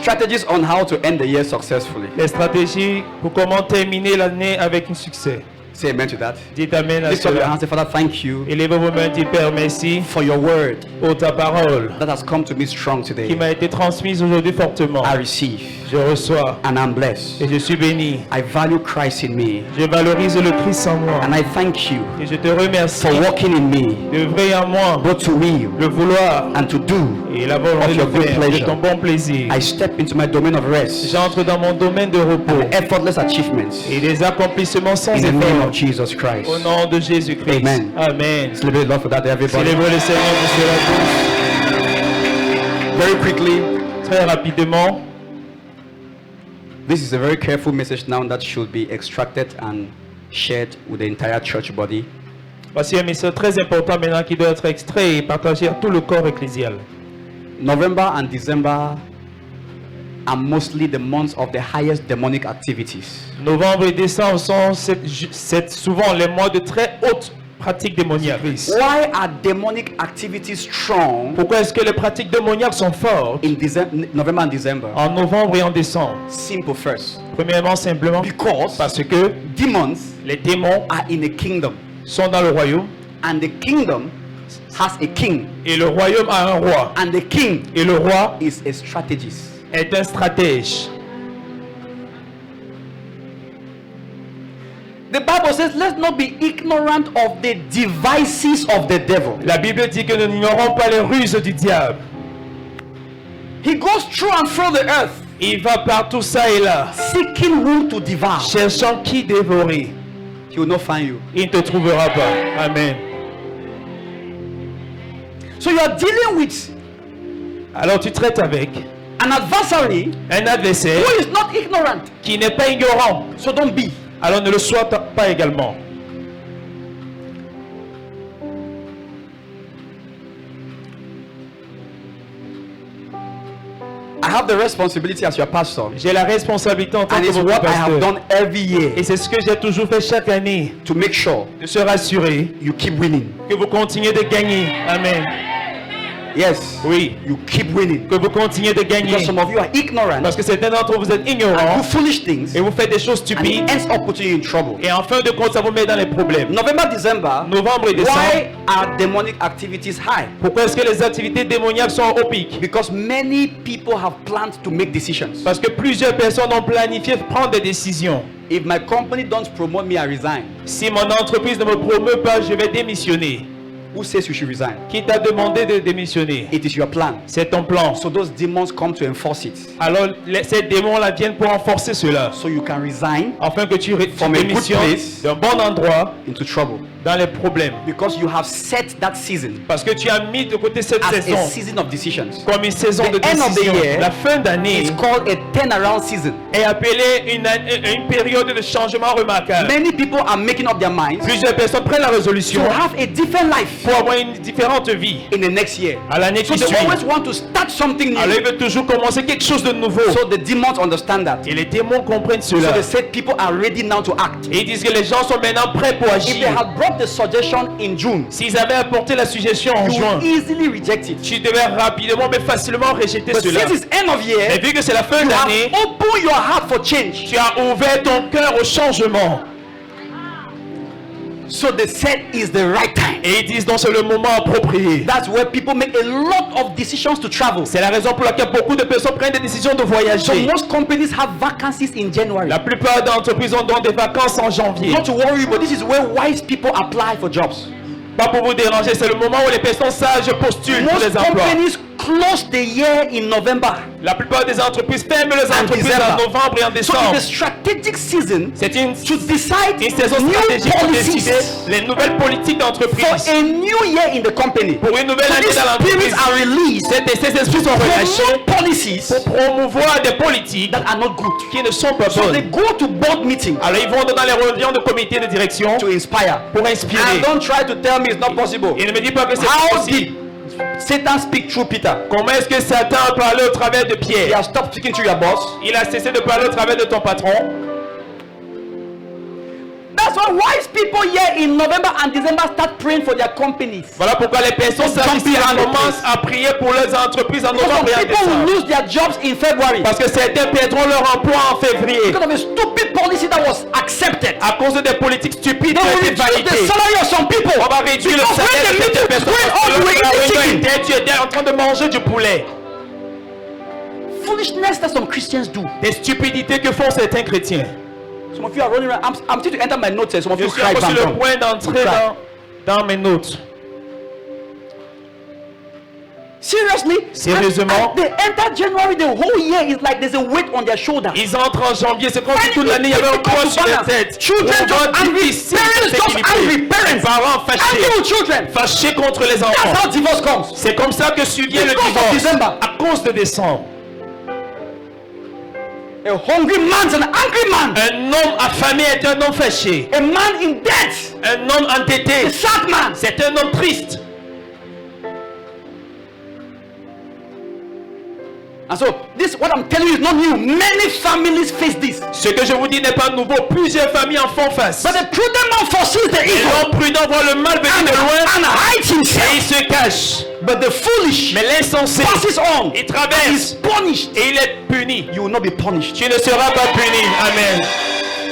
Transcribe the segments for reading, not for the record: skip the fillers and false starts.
Strategies on how to end the year successfully. Les stratégies pour comment terminer l'année avec un succès. Say amen to that. Dites amen à Lift up your cela. hands, say, Father, thank you Élevez vos mains, dites Père, merci for your word pour ta parole that has come to me strong qui today. m'a été transmise aujourd'hui fortement. I receive Je reçois and I'm blessed. et je suis béni. I value Christ in me Je valorise le Christ en moi and I thank you et je te remercie for working in me, de vrai en moi, both to will le vouloir and to do. et la volonté Of de your good faire de pleasure. ton bon plaisir. I step into my domain of rest, J'entre dans mon domaine de repos effortless achievements et des accomplissements sans in the name effort. of Jesus Christ. Au nom de Jésus-Christ. Amen. Amen. Celebrate the Lord for that, everybody. Célébrez le Seigneur pour cela Very quickly, tous. Très rapidement, this is a very careful message now that should be extracted and shared with the entire church body. voici un message très important maintenant qui doit être extrait et partagé à tout le corps ecclésial. November and December are mostly the months of the highest demonic activities. Novembre et décembre sont souvent les mois de très haute pratique démoniaque. Why are demonic activities strong Pourquoi est-ce que les pratiques démoniaques sont fortes in November and December? en novembre et en décembre? Simple first. Premièrement, simplement Because parce que demons les démons are in a kingdom sont dans le royaume and the kingdom has a king et le royaume a un roi. and the king Et le roi is a strategist. est un stratège. The Bible says, let's not be ignorant of the devices of the devil. La Bible dit que nous n'ignorons pas les ruses du diable. He goes through and through the earth, Il va partout ça et là, seeking whom to devour. cherchant qui dévorer. He will not find you. Il ne te trouvera pas. Amen. So you are dealing with Alors tu traites avec an adversary un adversaire who is not ignorant. qui n'est pas ignorant. So don't be. Alors ne le sois pas également. I have the responsibility as your pastor, J'ai la responsabilité en tant and que it's votre what I have pasteur. done every year Et c'est ce que j'ai toujours fait chaque année, to make sure de se rassurer you keep winning. que vous continuez de gagner. Amen. Yes, Oui, you keep winning. que vous continuez de gagner. Because some of you are ignorant Parce que certains d'entre vous êtes and ignorants do foolish things, et vous faites des choses and it stupides. ends up putting you in trouble. Et en fin de compte, ça vous met dans les problèmes. November, December, Novembre et décembre. why are demonic activities high? Pourquoi est-ce que les activités démoniaques sont au pic? Because many people have planned to make decisions. Parce que plusieurs personnes ont planifié prendre des décisions. If my company don't promote me, I resign. Si mon entreprise ne me promeut pas, je vais démissionner. Who says you should resign? Qui t'a demandé de démissionner? It is your plan. C'est ton plan. So those demons come to enforce it. Alors ces démons-là viennent pour renforcer cela. So you can resign Afin que tu From a good démissionnes place. d'un bon endroit into trouble. dans les problèmes. Because you have set that season Parce que tu as mis de côté cette as a saison season of decisions. comme une saison The de end of the décision. year La fin d'année It's called a turnaround season. est appelée une période de changement remarquable. Many people are making up their minds Plusieurs personnes prennent la to résolution have a different life pour avoir une différente vie in the next year. à l'année So qui they suit. always want to start something Alors new. ils veulent toujours commencer quelque chose de nouveau. So the demons understand that. Et les démons comprennent So cela. they said people are ready now to act. Et ils disent que les gens sont maintenant prêts pour If they agir. had brought the suggestion in June, S'ils avaient apporté la suggestion en you juin, would easily reject it. tu devais rapidement mais facilement rejeter But cela. since it's end of Mais year, vu que c'est la fin you d'année, have opened your heart for change. tu as ouvert ton cœur au changement. So they said it's the right time. Et ils disent donc c'est le moment approprié. That's where people make a lot of decisions to travel. C'est la raison pour laquelle beaucoup de personnes prennent des décisions de So voyager. most companies have vacancies in January. La plupart d'entreprises ont donc des vacances en janvier. Not to worry, but this is where wise people apply for jobs. Pas pour vous déranger, c'est le moment où les personnes sages postulent pour Most les emplois. companies close the year in November. La plupart des entreprises ferment les entreprises en December. novembre et en So décembre. it's a strategic season C'est une to decide saison new stratégique pour décider policies les nouvelles politiques for d'entreprise. a new year in the company. Pour une nouvelle So année these dans spirits l'entreprise. are released Ces esprits sont relâchés promote policies pour promouvoir des politiques that are not good. qui ne sont pas So they bonnes. go to board meetings Alors ils vont dans les réunions de comité de direction to inspire. pour inspirer. And don't try to tell me it's not possible. Et ne me dis pas que c'est How possible. did Satan speak through Peter? Comment est-ce que Satan a parlé au travers de He Pierre? has stopped speaking to your boss. Il a cessé de parler au travers de ton patron. That's why wise people here in November and December start praying for their companies. Voilà pourquoi les personnes Don't sages be around the commencent à prier pour leurs entreprises en Because some novembre et en people will décembre. lose their jobs in February Parce que certains perdront leur emploi en février. because of a stupid policy that was accepted. À cause des politiques stupides They qui ont will été reduce the validées. salary of some people. On va réduire le Because when salaire the de meeting certaines was personnes. going Parce on, que you were la eating réunion chicken. était, tu étais en train de manger du poulet. Foolishness that some Christians do. Des stupidités que font certains chrétiens. Some of you are running around. I'm still to enter my notes. Some of Je you suis cry. encore sur bam, le bam. point d'entrer You cry. dans mes notes. Seriously? Sérieusement? And they enter January, the whole year is like there's a weight on their shoulder. Ils entrent en janvier, c'est comme si Find toute it l'année il y avait un difficult poids to sur la balance. tête. Children On just doit angry. difficile de Parents just s'équilibrer. angry. Parents Parents angry fâchés. with children. Fâchés contre les That's enfants. how divorce comes. C'est comme ça que survient le Because of divorce. December. À cause de décembre. A hungry man's an angry man. Un homme affamé est un homme fâché. A man in debt. Un homme entêté, A sad man. c'est un homme triste. And so this, what I'm telling you, is not new. Many families face this. Ce que je vous dis n'est pas nouveau. Plusieurs familles en font face. But the prudent man foresees the Et evil l'homme prudent voit le mal venir de loin and hides et himself. il se cache. But the foolish Mais l'insensé, passes on. il Is traverse punished. et il est puni. You will not be punished. Tu ne seras pas puni. Amen.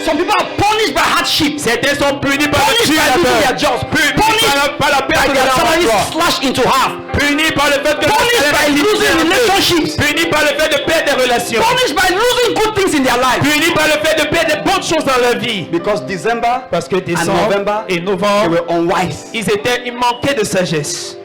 Some people are punished by hardship. Certains sont punis par le Punished by losing their tueur. jobs. Punis Punished par la by perte de their leur salaries emploi. slashed into half. Punis par le fait que Punished by losing relationships. Punis par le fait de perdre des relations. Punished by losing good things in their life. Punis par le fait de perdre des bonnes choses dans leur vie. Because December Parce que and décembre November, et they novembre, were unwise. ils manquaient de sagesse.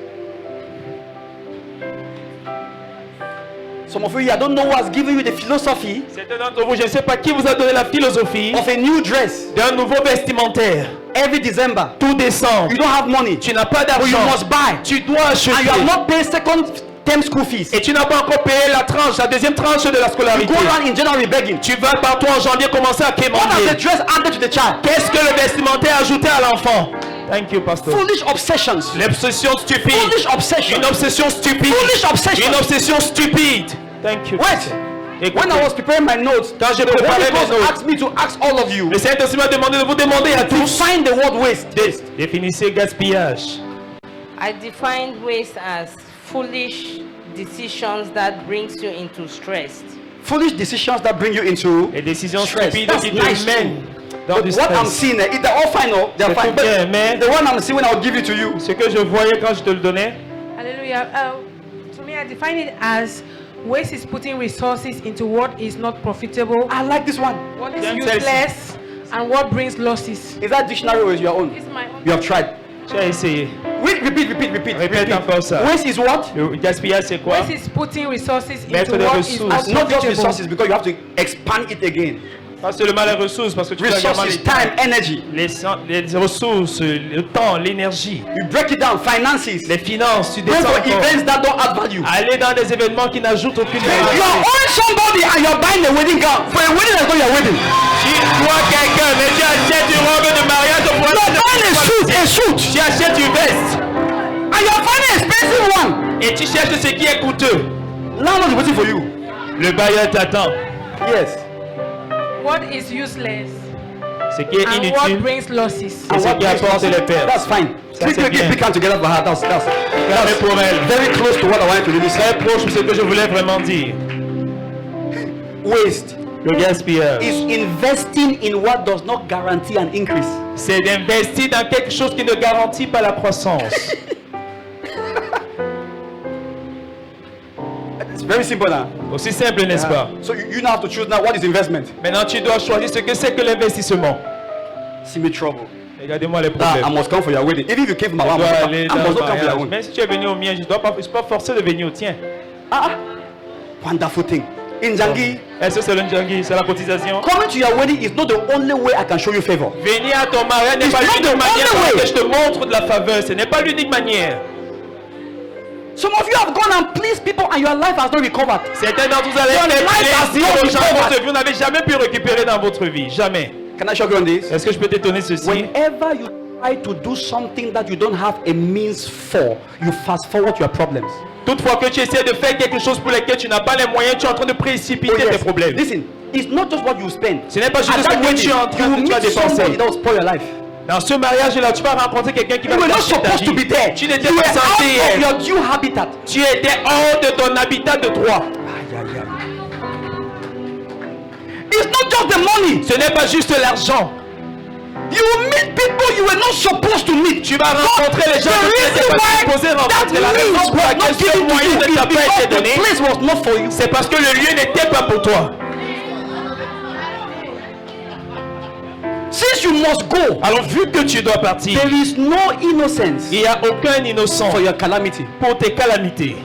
Some of you, I don't know who has given you the philosophy Certains d'entre vous, je ne sais pas qui vous a donné la philosophie of a new dress d'un nouveau vestimentaire. every December. Tout décembre, You don't have money, tu n'as pas but you d'argent. must buy. Tu dois And you have acheter. not paid second term school fees. Et tu n'as pas encore payé la deuxième tranche de la You scolarité. go around in January begging. Tu vas partout en janvier commencer à What has the quémander. dress added to the child? Qu'est-ce que le vestimentaire a ajouté à l'enfant? Thank you, pastor. Foolish obsessions. L'obsession stupide. Foolish obsession. Une obsession stupide. Foolish obsession. Une obsession stupide. Thank you. Wait. Écoutez. When I was preparing my notes, Quand j'ai the préparé Holy mes Ghost notes, asked me to ask all of you le Saint-Esprit m'a demandé de vous demander à to tous. find the word waste. Définissez gaspillage. I define waste as foolish decisions that brings you into stress. Foolish decisions that bring you into Les décisions stress. stupides That's qui nice te mènent dans But du what I'm stress. seeing, they're all fine, no? They're C'est fine. tout bien, mais- But the one I'm seeing, when I'll give it to you, Ce que je voyais quand je te le donnais, Hallelujah. To me, I define it as waste is putting resources into what is not profitable, I like this one. what is Then tell useless, and what brings losses. Is that dictionary or is your own? It's my own. You have tried. tu as essayé. Repeat. Répète encore ça. Waste is what? Le gaspillage, c'est quoi? Waste is putting resources Mettre into des what is ressources. not Not just profitable. resources, because you have to expand it again. Pas seulement les ressources, parce que tu dois également Resources, time, energy. les ressources, le temps, l'énergie, You break it down. Finances. les finances, tu Go descends for encore. events that don't add value. Aller dans des événements qui n'ajoutent aucune You are valeur. owing somebody and you're buying a wedding gown. For a wedding, that's not your wedding. Tu dois quelqu'un, mais tu achètes une robe de mariage pour You're buying a suit. Tu achètes une veste And you're buying an expensive one. et tu cherches ce qui est coûteux. Landlord is waiting for you. Le bailleur t'attend. Yes. What is useless Ce qui est and what inutile, brings losses. c'est ce qui apporte les pertes. That's fine. Ça, c'est Quickly bien. big hand together for her. That's Fermez pour elle. very close to what I wanted to really say. Très proche de ce que je voulais vraiment dire. Waste Le gaspillage, is investing in what does not guarantee an increase. c'est d'investir dans quelque chose qui ne garantit pas la croissance. It's very simple now. Aussi simple, n'est-ce pas? So you now have to choose now what is investment. Maintenant, tu dois choisir ce que c'est que l'investissement. See me trouble. Regardez-moi les I problèmes. must come for your wedding. Even if you came from my Je one, dois I aller dans must le not come for your mariage. own. Même si tu es venu au mien, je ne suis pas forcé de venir au tien. Wonderful thing. In Jangi, Est-ce que c'est le njangui? C'est la cotisation? coming to your wedding is not the only way I can show you favor. Venir à ton mariage n'est It's pas not l'unique the manière only par way. laquelle je te montre de la faveur. Ce n'est pas l'unique manière. Some of you have gone and pleased people and your life has not recovered. Certains d'entre vous allez Your faire life has plaisir not aux gens de recovered. votre vie. Vous n'avez jamais pu récupérer dans votre vie. Jamais. Can I show you on this? Est-ce que je peux t'étonner ceci? Whenever you try to do something that you don't have a means for, you fast forward your problems. Toutefois que tu essaies de faire quelque chose pour lequel tu n'as pas les moyens, tu es en train de précipiter Oh, yes. tes problèmes. Listen, It's not just what you spend. Ce n'est pas juste At ce that que wedding, tu es en train you de will tu as meet somebody dépensé. that will spoil your life. Dans ce mariage-là, tu vas rencontrer quelqu'un qui va You were not gâcher ta supposed to be vie. there. Tu n'étais You were pas censé y out of être. your due habitat. Tu étais hors de ton habitat de droit. Aïe, aïe, aïe. It's not just the money. Ce n'est pas juste l'argent. You will meet people you were not supposed to meet. Tu vas rencontrer les gens The que tu reason n'étais pas why supposé that rencontrer. La means raison pour was laquelle not ce given to moyen you ne is t'a pas été because the donné, place was not for you. c'est parce que le lieu n'était pas pour toi. Since you must go, Alors vu que tu dois partir, there is no innocence il n'y a aucun innocent for your calamity. pour tes calamités.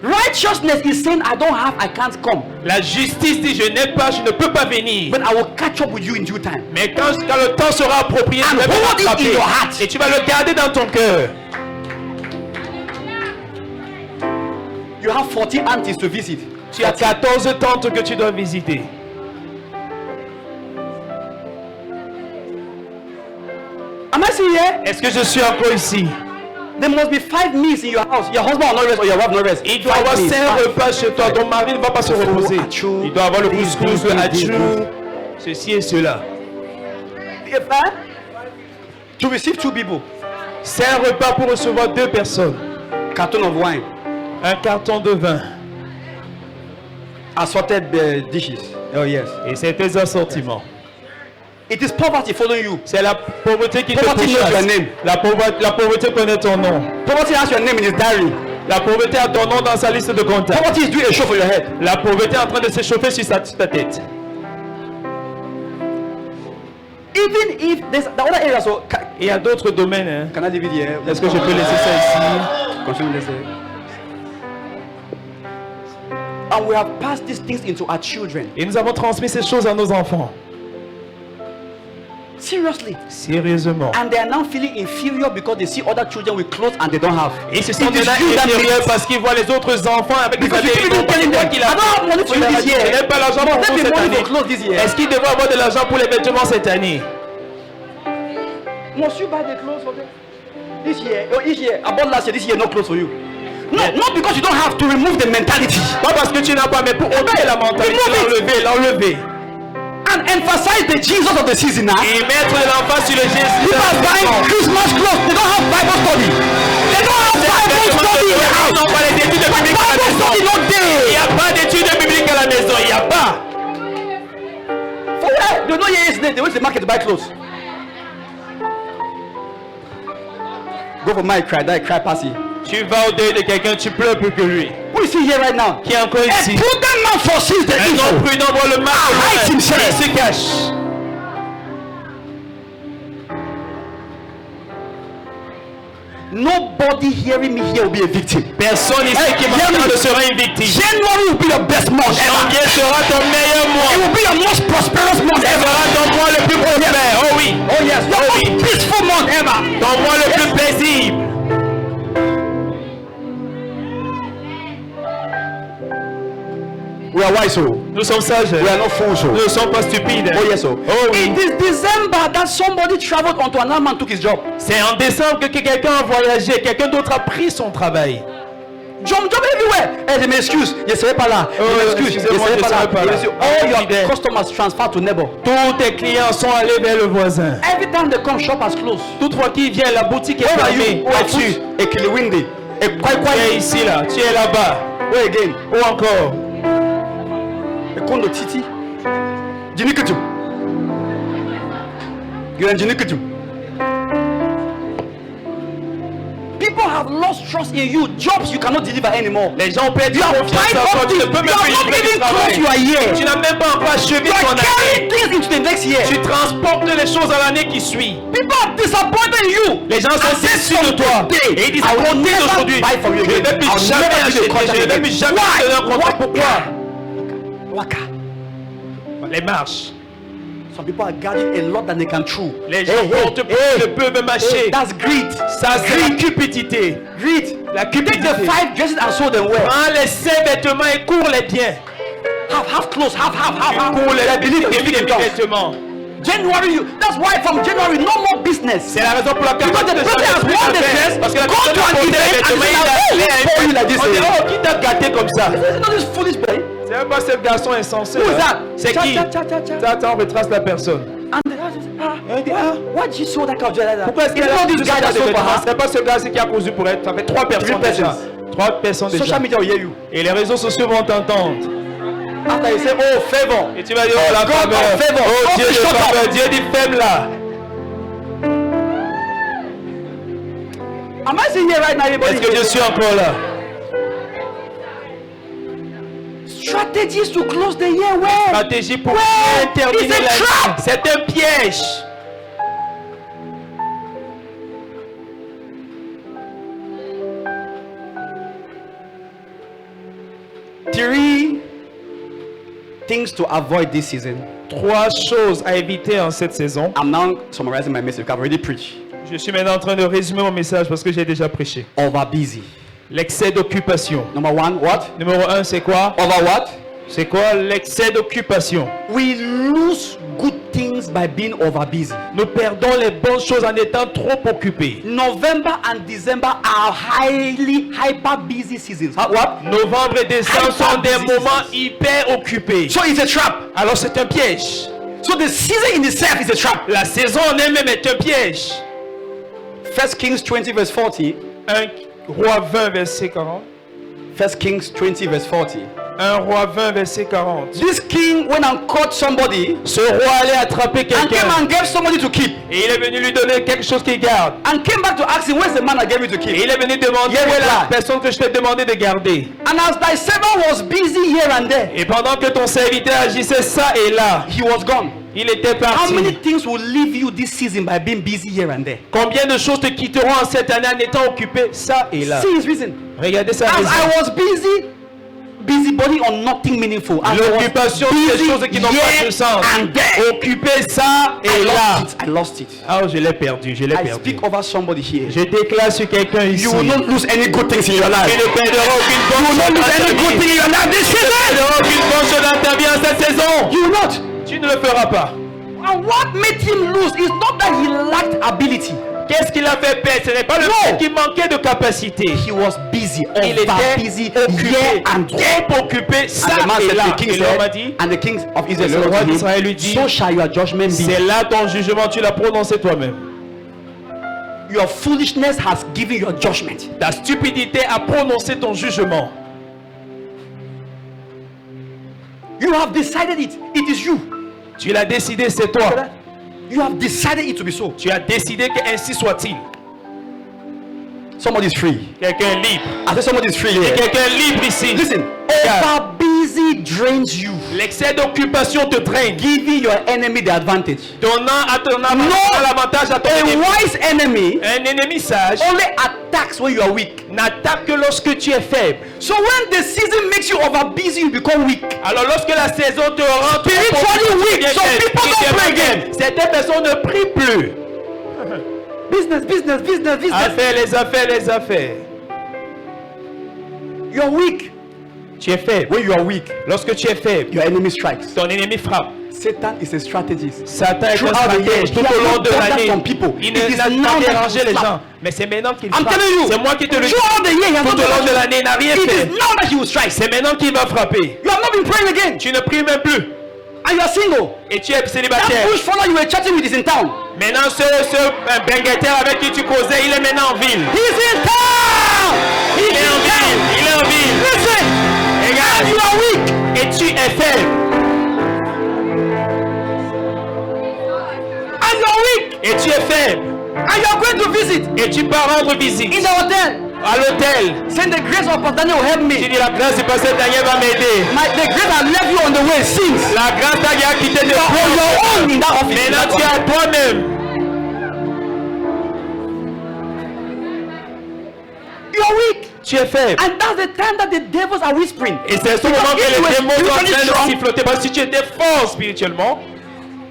Righteousness is saying, I don't have, I can't come. La justice dit je n'ai pas, je ne peux pas venir. But I will catch up with you in due time. Mais quand le temps sera approprié, tu And vas me hold it in rattraper. your heart. Et tu vas le garder dans ton cœur. You have 40 aunties to visit. Tu as 14 tantes que tu dois visiter. Am I still here? Est-ce que je suis encore ici? There must be 5 meals in your house. Your husband will not rest or your wife will not rest. Il doit Five avoir meals. 5 Five. repas chez toi. Ton mari ne va pas se reposer. achou, Il doit avoir le this, couscous, this, le this, hachou, this. ceci et cela. If, to receive 2 people. 5 repas pour recevoir 2 personnes. Carton of wine. Un carton de vin. Assorted dishes. Oh yes. Et c'est tes assortiments. It is poverty following you. C'est la pauvreté qui te Poverty knows your pourchasse. name. La pauvreté connaît ton nom. Poverty has your name in his diary. La pauvreté a ton nom dans sa liste de contacts. Poverty is doing a show for your head. La pauvreté est en train de s'échauffer sur ta tête. Even if there's the other areas, so Il y a d'autres domaines. Hein. can I leave it here? Est-ce que je peux laisser ça ici? Continue this here. And we have passed these things into our children. Et nous avons transmis ces choses à nos enfants. Seriously. Sérieusement. And they are now feeling inferior because they see other children with clothes and they don't have. Et ils se It sentent is maintenant you that inférieurs makes- parce qu'ils voient les autres enfants avec des Because you habits. keep even telling them, qu'il a I don't have money for Tu you leur as this dit, year. je n'ai pas l'argent pour Must there vous be cette money année. for clothes this year? Est-ce qu'ils devraient avoir de l'argent pour les vêtements cette année? Must you buy the clothes for them? This year, oh, each year, about last year, this year, no clothes for you. No, not because you don't have to remove the mentality Pas parce que tu n'as pas, mais pour ôter la mentalité, l'enlever. and emphasize the Jesus of the season now. Et mettre l'enfant sur le Jésus. People are buying Christmas clothes. They don't have Bible study. They don't have Bible study in the house. Non, pas les études bibliques à la Bible maison. study not Il there. n'y a pas d'études bibliques à la maison. Il n'y a pas. For where? They know yesterday they went to the market to buy clothes. Go for my cry, that cry passy. Tu vas au deuil de quelqu'un, tu pleures plus que lui. Who is he here right now? Qui est encore A ici? prudent man foresees the Un evil. homme prudent voit le mal au Hide loin. himself. Il se cache. Nobody hearing me here will be a victim. Personne ici qui m'entend ne sera une victime. January will be your best month ever. Janvier sera ton meilleur It mois. will be your most prosperous month Ce ever. sera ton mois le plus prospère. Oh oui. Oh yes, your Oh most oui. peaceful month ever. Ton mois le plus paisible. We are wise, so Nous sommes sages. we are not fools, so. Nous ne sommes pas stupides. Oh yes, so. Oh oui. It is December that somebody traveled onto another man took his job. C'est en décembre que quelqu'un a voyagé. Quelqu'un d'autre a pris son travail. Jump everywhere. Hey, they may excuse. Je serai pas là. Oh, They may excuse. Je excusez-moi, serai je pas là. serai pas là. All your Fidèle. customers transfer to neighbor. Tous tes clients sont allés vers le voisin. Every time they come, shop has closed. Toutefois qu'il vient, la boutique est Where are fermée. you? Où es-tu? A Kiliwindi. A Kwai Tu es Kwai. ici là, tu es là-bas. Where again? Où encore? A Kondo Titi. Jinikutu. You're in Jinikutu. People have lost trust in you. Jobs you cannot deliver anymore. Les gens perdent You have confiance tried en toi. all Tu ne this. peux You même are plus not livrer du even close. travail. You are here. Tu n'as même pas encore achevé You ton are carrying année. things into the next year. Tu transportes les choses à l'année qui suit. People are disappointed in you. Les gens sont And since déçus de toi. today, Et ils disent I will comptez never d'aujourd'hui. buy from you Je ne again. vais plus I'll jamais never give you a acheter. contract Je ne vais again. plus jamais Why? te donner un contrat. Pourquoi? Waka. Les marches. Some people are guarding a lot that they can chew. Les gens portent plus ne peuvent mâcher. That's greed. Ça, c'est la cupidité. Greed. La Take the cupidité. 5 dresses and sew them well. Prends les 5 vêtements et cours les biens. Half clothes, half. Cours les I believe you speak in tongues. vêtements. January, that's why from January no more business. C'est la raison pour laquelle Because the person has worn the dress, parce que la go personne to a an porté les event and vêtements, say, il a "Oh, allé à who un spoil you like this?" On dit, oh, qui t'a gâté comme ça? This is not this foolish boy. C'est même pas ce garçon insensé. Who is là. that? C'est Cha, qui? cha, cha, cha, cha. Attends, on retrace la personne. And why did you sew that cow like that? Pourquoi est-ce It's qu'elle a not dit this ça guy that de sewed for vêtements? her. C'est pas ce gars-ci qui a cousu pour elle. Ça fait 3 personnes Three déjà. persons. 3 personnes déjà. Social media will hear you. Et les réseaux sociaux vont t'entendre. After you say, oh, favor. Et tu vas dire, oh la God faveur. of favor. Oh Dieu de shut up. faveur. Dieu dit faible là. Am I saying here right now, everybody? Est-ce que je suis encore là? Strategies to close the year. Where? Stratégie pour Ouais, bien terminer it's a l'année. trap. C'est un piège. Three things to avoid this season. 3 choses à éviter en cette saison. I'm now summarizing my message. I've already preached. Je suis maintenant en train de résumer mon message parce que j'ai déjà prêché. Over busy. L'excès d'occupation. Number one, what? Numéro 1, c'est quoi? Over what? C'est quoi l'excès d'occupation? We lose good things by being over busy. Nous perdons les bonnes choses en étant trop occupés. November and December are highly hyper busy seasons. What? Novembre et décembre sont des Hyper moments busy. hyper occupés. So it's a trap. Alors c'est un piège. So the season in itself is a trap. La saison en elle-même est un piège. 1 Kings 20 verse 40. 1 Roi 20 verset 40. 1 Kings 20 verse 40. 1 Roi 20 verset 40. This king went and caught somebody Ce roi allait attraper and came quelqu'un and gave somebody to keep. et il est venu lui donner quelque chose qu'il garde. And came back to ask him, where's the man I gave you to Et keep? il est venu demander Yeah, où est la reply. personne que je t'ai demandé de garder. And as thy servant was busy here and there, Et pendant que ton serviteur agissait ça et là, he was gone. il était How many parti. things will leave you this season by being busy here and there? Combien de choses te quitteront en cette année en étant occupé ça et là? See his reason. Regardez sa As raison. I was busybody on nothing meaningful. As I was L'occupation des busy choses qui n'ont pas here de sens. and there. Occupé ça et I là. lost it. I lost it. Ah, je l'ai perdu, je l'ai I perdu. speak over somebody here. Je déclare sur quelqu'un ici. You will not lose any good things in your life. Tu ne perdras aucune You bonne will not chose lose dans ta any good vie. thing in your life this Tu ne season. perdras aucune bonne chose dans ta vie en cette saison. You will not. Tu ne le feras pas. And what made him lose is not that he lacked ability. Qu'est-ce qui l'a fait perdre? Ce n'est pas le fait qu'il manquait de capacité. He was busy, Il over était busy, occupé, here and there. trop occupé, ça And the man et said, là. the king Et l'homme a said, dit, and the kings of Israel le said roi unto d'Israël lui him, dit, so shall your judgment be. c'est là ton jugement, tu l'as prononcé toi-même. Your foolishness has given your judgment. Ta stupidité a prononcé ton jugement. You have decided it. It is you. Tu l'as décidé, c'est toi. You have decided it to be so. Tu as décidé que ainsi soit-il. Somebody is free. Quelqu'un est libre. I said somebody is free here. Quelqu'un est libre ici. Listen, over busy drains you, L'excès d'occupation te draine, giving your enemy the advantage. donnant à ton l'avantage à ton A ennemi. wise enemy Un ennemi sage only attacks when you are weak. n'attaque que lorsque tu es faible. So when the season makes you over busy, you become weak. Alors lorsque la saison te rend Spiritually weak, some people don't pray again. Certaines personnes ne prient plus. Business, business, business, business. Affaires, les affaires, les affaires. You're weak. Tu es faible. When you are weak, Lorsque tu es faible, your enemy strikes. ton ennemi frappe. Satan is a strategist. Satan est un Throughout the year, stratège tout he has au long not de done that l'année. from people. Il It is n'a now pas that dérangé he les will gens. Mais c'est maintenant qu'il I'm frappe. telling you. C'est moi qui te le dis. Throughout the year, he has Tout not au long done de that. l'année, il n'a rien It fait. is now that he will strike. C'est maintenant qu'il va frapper. You have not been praying again. Tu ne pries même plus. And you are single. Et tu es That célibataire. bush fella you were chatting with is in town. Maintenant, ce bengueteur avec qui tu causais, il est maintenant en ville. He's in town. He's Il est en in town. ville. Il est en ville. Listen. And Regarde. you are weak. Et tu es faible. And you are weak. Et tu es faible. And you are going to visit Et tu pars rendre visite in the hotel. à l'hôtel. Saying the grace of Pastor Daniel will help Tu me. dis la grâce du pasteur Daniel va m'aider. The grace that left you on the way since. La grâce t'a quitté de You are on your own in that office. Maintenant tu es à toi-même. You are weak. Tu es faible. And that's the time that the devils are whispering. Et c'est à ce moment que if les you were démons sont en spiritually train de strong, siffloter. Parce que si tu étais fort spirituellement,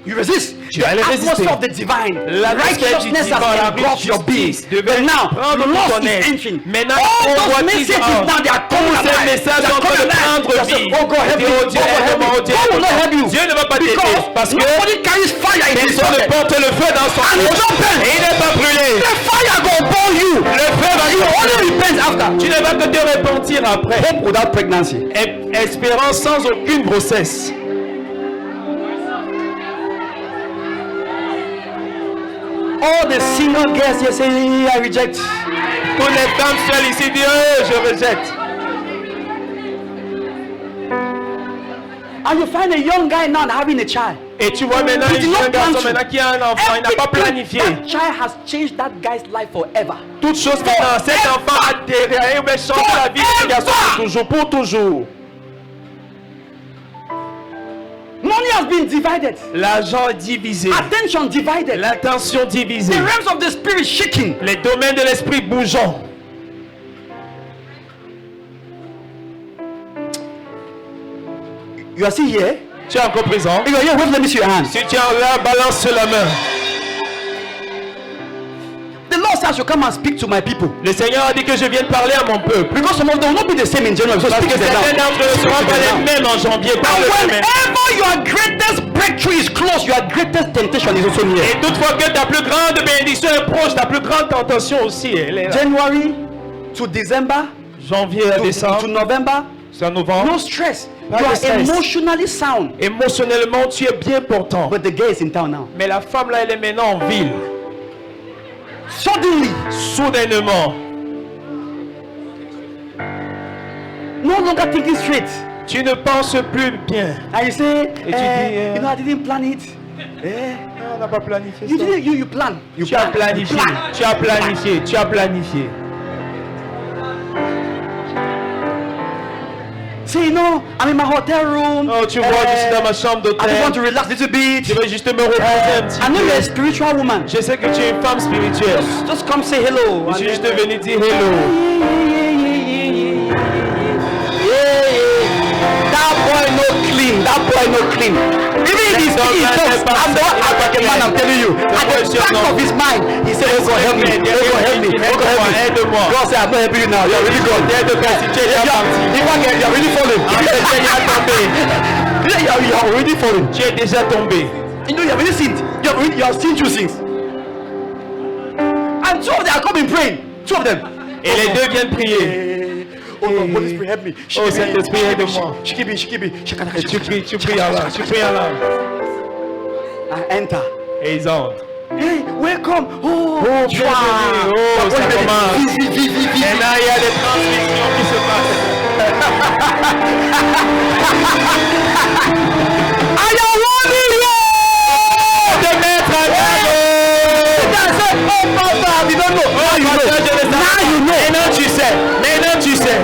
you resist. Tu The allais résister. atmosphere of the divine. l'atmosphère du Righteousness divin, la has engulfed your being. justice devait But now, prendre lost ton is être. entering. Maintenant, All on those voit messages qu'ils now, they are coming tous ces alive. messages They sont are en train de coming alive. prendre yourself, vie. oh God help me, Dis, oh oh Dieu, God help me. aide-moi, oh Dieu, God will not help you. Dieu ne va pas t'aider Because parce que nobody carries fire in his personne ne pocket. porte le feu dans son And it's poche. not burnt. Et il n'est pas brûlé. The fire go burn you. Le feu va You only repent after. Tu ne vas que te repentir après. Hope without pregnancy. Espérance sans aucune grossesse. All the single girls here say, I reject. Toutes les femmes seules ici disent, oh, je rejette. And you find a young guy now having a child. Et tu vois maintenant He did un not jeune garçon plan to. maintenant qui a un enfant, il n'a pas planifié. That child has changed that guy's life forever. Toute chose maintenant, cet enfant a changé la vie de ce garçon pour toujours, pour toujours. Money has been divided. L'argent est divisé. Attention divided. L'attention divisée. The realms of the spirit shaking. Les domaines de l'esprit bougeant. You are still here? Tu es encore présent? If you are here, wave, let me see your hands. Si tu es là, balance sur la main. The Lord says, you come and speak to my people. Le Seigneur a dit que je vienne parler à mon peuple. Because some of them will not be the same in January. So Parce speak que to them certains now. d'entre eux ne seront pas les mêmes en janvier. And Parle eux mêmes. whenever your greatest breakthrough is close, your greatest temptation is also near. Et toutefois que ta plus grande bénédiction est proche, ta plus grande tentation aussi, elle est là. January to December Janvier à to décembre, November, c'est en novembre. no stress. Pas You de are stress. emotionally sound. Émotionnellement, tu es bien portant. But the girl is in town now. Mais la femme là, elle est maintenant en ville. Suddenly, Soudainement, no longer thinking straight. tu ne penses plus bien. And you say, Et tu dis, you know, I didn't plan it. On n'a pas planifié You ça. didn't, you plan. You Tu as plan. planifié, You plan. tu as planifié, tu as planifié. Say, no, I'm in my hotel room. Oh, tu vois, je suis dans ma chambre I just want to d'hôtel. relax a little bit. Je vais juste me reposer un petit I know you're a peu. spiritual woman. Je sais que tu es une femme spirituelle. Just come say hello. Je suis juste venu dire hello. That boy no clean. That boy no clean. Even if he's speaking in tongues, I'm the one African man, I'm telling you. At the back of his mind, he said, oh God, help me. Oh God, help me. Oh God, help me. Aide-moi. God said, I'm not helping you now. You're really gone. You're really falling. You're already falling. Tu es déjà tombé. You know, you have already sinned. You have seen two things. And two of them are coming praying. Two of them. Et les deux viennent prier. Oh Lord, Holy Spirit, help me. Oh, Saint-Esprit, aide-moi. Shikibi. Et tu pries en langue, tu pries en langue. I enter. Et ils entrent. Hey, welcome. Oh, bienvenue. Oh, ça commence. Maintenant, il y a des transmissions qui se passent. I am warning you. De mettre à Oh, Papa, you don't know. Now you know. Now you know. Maintenant, tu sais. Maintenant, tu sais.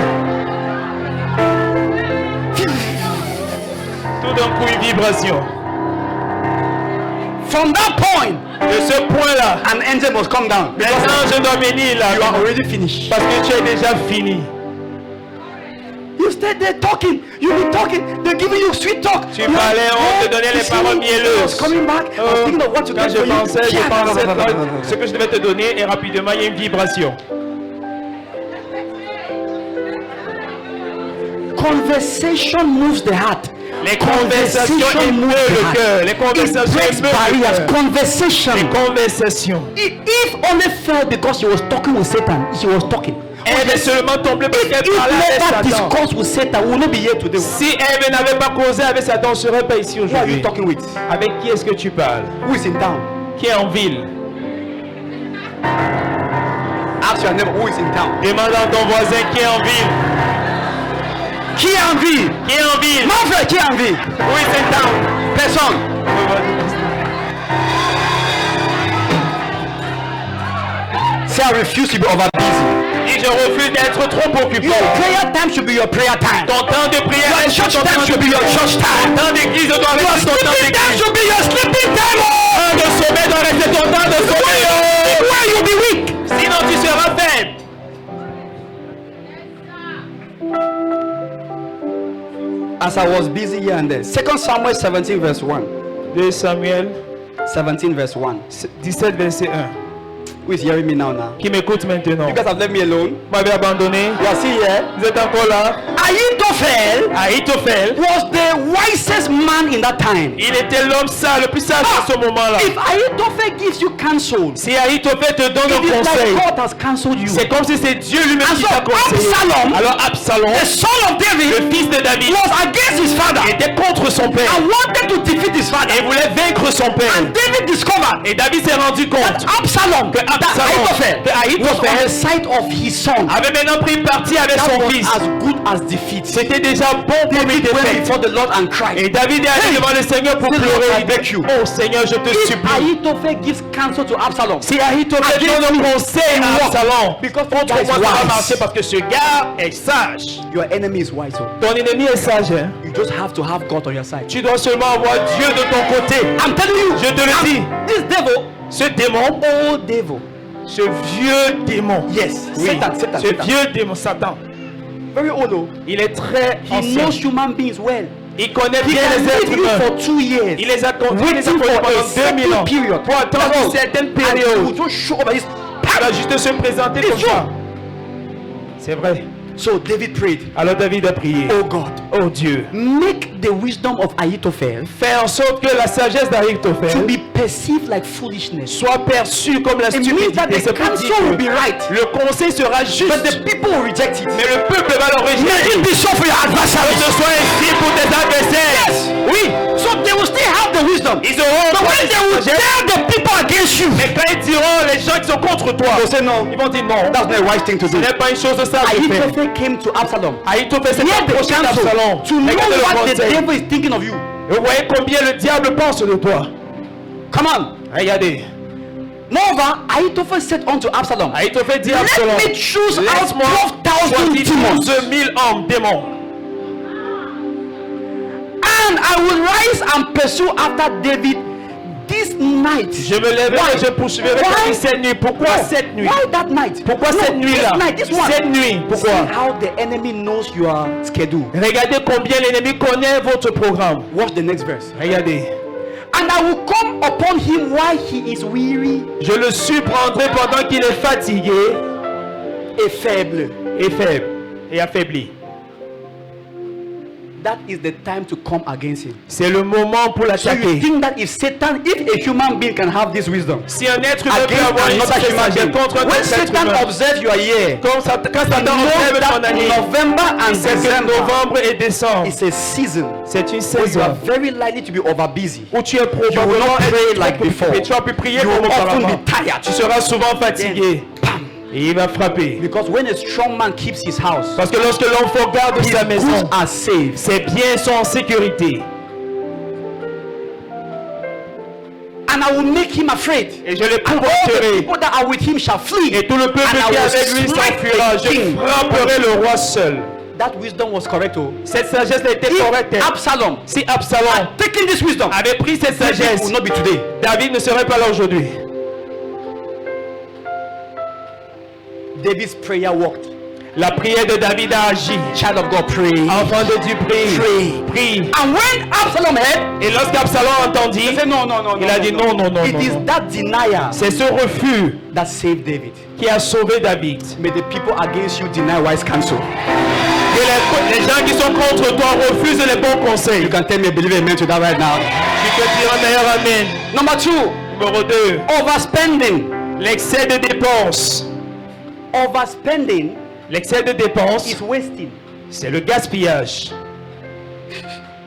Tout d'un coup, une vibration. From that point, De ce point-là, an angel must come down. un ange doit venir là. You are already finished. Parce que tu es déjà fini. You stay there talking. You be talking. They're giving you sweet talk. Tu parlais, on te donnait les paroles I was mielleuses. coming back. I was thinking of what to Quand get je for you. pensais ce que je devais te donner et rapidement il y a une vibration. Conversation moves the heart. Les conversations émeuvent le cœur. Les It conversations breaks émeuvent barriers. le cœur. Conversation. Les conversations. If only fell because she was talking with Satan, she was talking. Elle est seulement tombée parce qu'elle If parlait avec never Satan. discussed with Satan, we will not be here today. Si Ève n'avait pas causé avec Satan, on ne serait pas ici Who are you aujourd'hui. talking with? Avec qui est-ce que tu parles? Who is in town? Qui est en ville? Ask your neighbor who is in town. Demande à ton voisin qui est en ville. Qui est en vie? Qui est en ville? Mon frère, qui est en vie? Who is in town? Personne. Say I refuse to be over busy. Et je refuse d'être trop occupé. Your prayer time should be your prayer time. Ton temps de prière Your reste church ton time temps should de be your church Ton time. temps d'église doit Your rester ton temps sleeping time d'église. should be your sleeping time. Temps de sommeil doit rester ton temps de sommeil. Why you be weak? Sinon tu seras faible. As I was busy here and there. 2 Samuel 17 verse 1. 2 Samuel 17 verse 1. 17 verset 1. Who is hearing me now? qui m'écoute maintenant. You guys have left me alone. Vous m'avez abandonné. You are still here. Vous êtes encore là. Ahitophel Was the wisest man in that time. il était l'homme sage, le plus sage à ce moment-là. If Ahitophel gives you counsel, Si Ahitophel te donne it un is conseil, like God has counseled you. c'est comme si c'est Dieu lui-même And qui so t'a conseillé. Absalom, Alors Absalom, the son of David, le fils de David, was against his father était contre son père and wanted to defeat his father. et voulait vaincre son père. And David discovered Et David s'est rendu compte that Absalom, que Ahitophel was on the side of his son. avait maintenant pris parti avec That son was fils. as good as defeat. C'était déjà bon pour lui David went défaite. before the Lord and cried. Et David est allé devant le Seigneur pour Say, Lord, pleurer. I beg you. Oh Seigneur, je te If supplie. Ahitophel gives counsel to Absalom, Si Ahitophel Against donne you, un conseil it à will Absalom, work. Because contre that is moi ça va wise. marcher parce que ce gars est sage. your enemy is wise. So Ton ennemi est sage. Hein? you just have to have God on your side. Tu dois seulement avoir Dieu de ton côté. I'm telling you, Je te le dis. this devil, Ce démon, old devil, ce vieux démon. yes, Oui, Satan, ce vieux démon, Satan. very old. Oh. Il est très He ancien. knows human beings well. Il connaît He bien can les êtres leave you humains. for 2 years. Il les a connus Waiting for a pendant 2000 ans. certain period. Pour attendre That's all. une certaine And he période. will just show up like this. Il va juste se présenter It's comme true. ça. C'est vrai. So David prayed, Alors David a prié. oh God, Oh Dieu, make the wisdom of Ahitophel fais en sorte que la sagesse to d'Ahitophel be perceived like foolishness. soit perçue comme la It means that stupidité. the Ça veut counsel dire will que be right, le conseil sera juste, but the people will reject it. mais le peuple va le May rejeter. it be so for your Que adversaries. ce soit ainsi pour tes adversaires. Yes. Oui, So they will still have the wisdom. ils auront But when they will sagesse. tell the people against you, Mais quand ils diront les gens qui sont contre toi, they'll say no. ils vont dire non. That's not a wise thing to Ce do. n'est pas une chose de ça de faire. Ahitophel came to Absalom. Ahitophel s'est He had the approché counsel d'Absalom. to know Regardez le what the conseil. devil is thinking of you. Et vous voyez combien le diable pense de toi. Come on. Regardez. Moreover, Ahitophel said unto Absalom, Ahitophel dit à Absalom, let me choose out laisse-moi 12,000 choisir demons, 12 000 hommes, démons. and I will rise and pursue after David this night. Je me lèverai et je poursuivrai David cette nuit. Pourquoi cette nuit? Why that night? Pourquoi No, cette nuit-là? This night, this one. Cette nuit. See Pourquoi? how the enemy knows your schedule. Regardez combien l'ennemi connaît votre programme. Watch the next verse. Regardez. And I will come upon him while he is weary Je le surprendrai pendant qu'il est fatigué et faible. et faible et affaibli. That is the time to come against him. C'est le moment pour So you l'attaquer. think that if Satan, if a human being can have this wisdom Si un être humain peut against avoir une another human sagesse being, contre un when autre être Satan humain, observes your year, quand Satan know observe ton that année, November and c'est que December novembre et décembre, is a season c'est une where you saison are very likely to be over busy. où tu es You will probablement not pray like occupé. before. Tu as pu prier You will comme often auparavant. be tired. Tu seras souvent fatigué Bam. et il va frapper. Because when a strong man keeps his house, Parce que lorsque l'homme fort garde his sa maison, goods are saved. ses biens sont en sécurité. And I will make him afraid. Et je les And all the provoquerai. people that are with him shall flee. Et tout le peuple And I qui est will avec lui smite s'enfuira. the Je king. frapperai le roi seul. That wisdom was correct. Oh. Cette sagesse était If correcte. Absalom Si Absalom taking this wisdom, avait pris cette David sagesse, will not be today. David ne serait pas là aujourd'hui. David's prayer worked. La prière de David a agi. Child of God, pray. Enfant de Dieu, prie. Pray. Prie. And when Absalom heard, Et lorsqu'Absalom entendit, he said, no, no, no, il no, a dit no, non, non, non, It non, is non. that denial C'est ce refus that saved David. qui a sauvé David. May the people against you deny wise counsel. Que les gens qui sont contre toi refusent les bons conseils. You can tell me a believer amen to that right now. Tu peux dire un meilleur amen. Number 2, Numéro 2, overspending. l'excès de dépenses. Overspending L'excès de dépenses, is wasting. c'est le gaspillage.